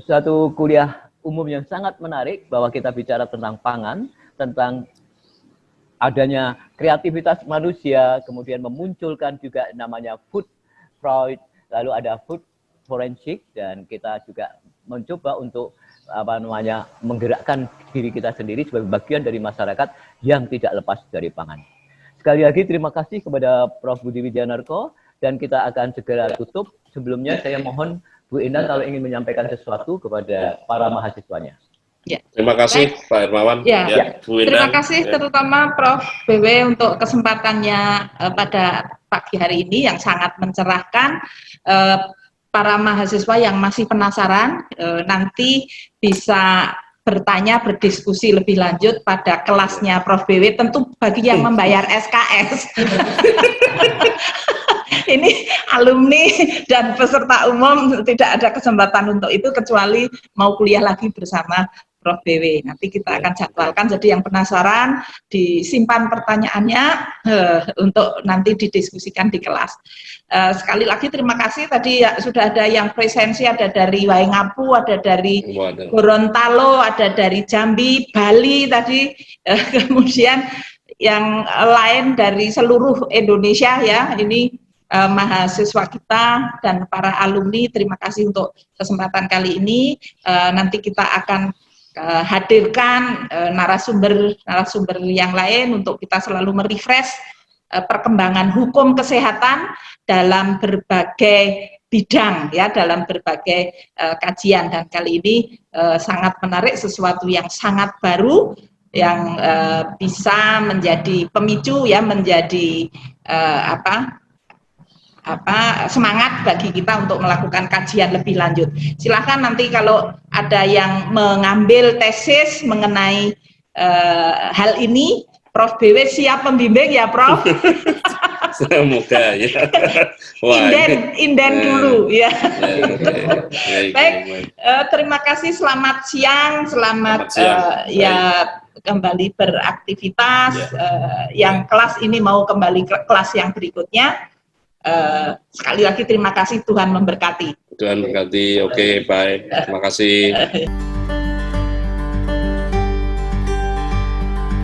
satu kuliah umum yang sangat menarik bahwa kita bicara tentang pangan, tentang adanya kreativitas manusia, kemudian memunculkan juga namanya food fraud, lalu ada food forensik, dan kita juga mencoba untuk menggerakkan diri kita sendiri sebagai bagian dari masyarakat yang tidak lepas dari pangan. Sekali lagi terima kasih kepada Prof. Budi Widyanarko, dan kita akan segera tutup. Sebelumnya saya mohon Bu Indah kalau ingin menyampaikan sesuatu kepada para mahasiswanya. Ya. Terima kasih Pak Hermawan. Bu Terima kasih terutama Prof. BW untuk kesempatannya pada pagi hari ini yang sangat mencerahkan. Para mahasiswa yang masih penasaran nanti bisa bertanya, berdiskusi lebih lanjut pada kelasnya Prof. BW, tentu bagi yang membayar SKS. Ini alumni dan peserta umum tidak ada kesempatan untuk itu kecuali mau kuliah lagi bersama Prof. BW. Nanti kita akan jadwalkan, jadi yang penasaran disimpan pertanyaannya untuk nanti didiskusikan di kelas. Sekali lagi terima kasih, tadi sudah ada yang presensi, ada dari Waingapu, ada dari Gorontalo, ada dari Jambi, Bali tadi, kemudian yang lain dari seluruh Indonesia ya, ini mahasiswa kita dan para alumni, terima kasih untuk kesempatan kali ini. Nanti kita akan hadirkan narasumber yang lain untuk kita selalu merefresh perkembangan hukum kesehatan dalam berbagai bidang ya, dalam berbagai kajian, dan kali ini sangat menarik, sesuatu yang sangat baru yang bisa menjadi pemicu ya, menjadi semangat bagi kita untuk melakukan kajian lebih lanjut. Silahkan nanti kalau ada yang mengambil tesis mengenai hal ini, Prof. BW siap membimbing ya, Prof. Semoga ya. Inden dulu ya. Baik, terima kasih, selamat siang, selamat kembali beraktivitas. Yang kelas ini mau kembali ke kelas yang berikutnya. Sekali lagi terima kasih, Tuhan memberkati. Tuhan memberkati. Oke, bye. Terima kasih.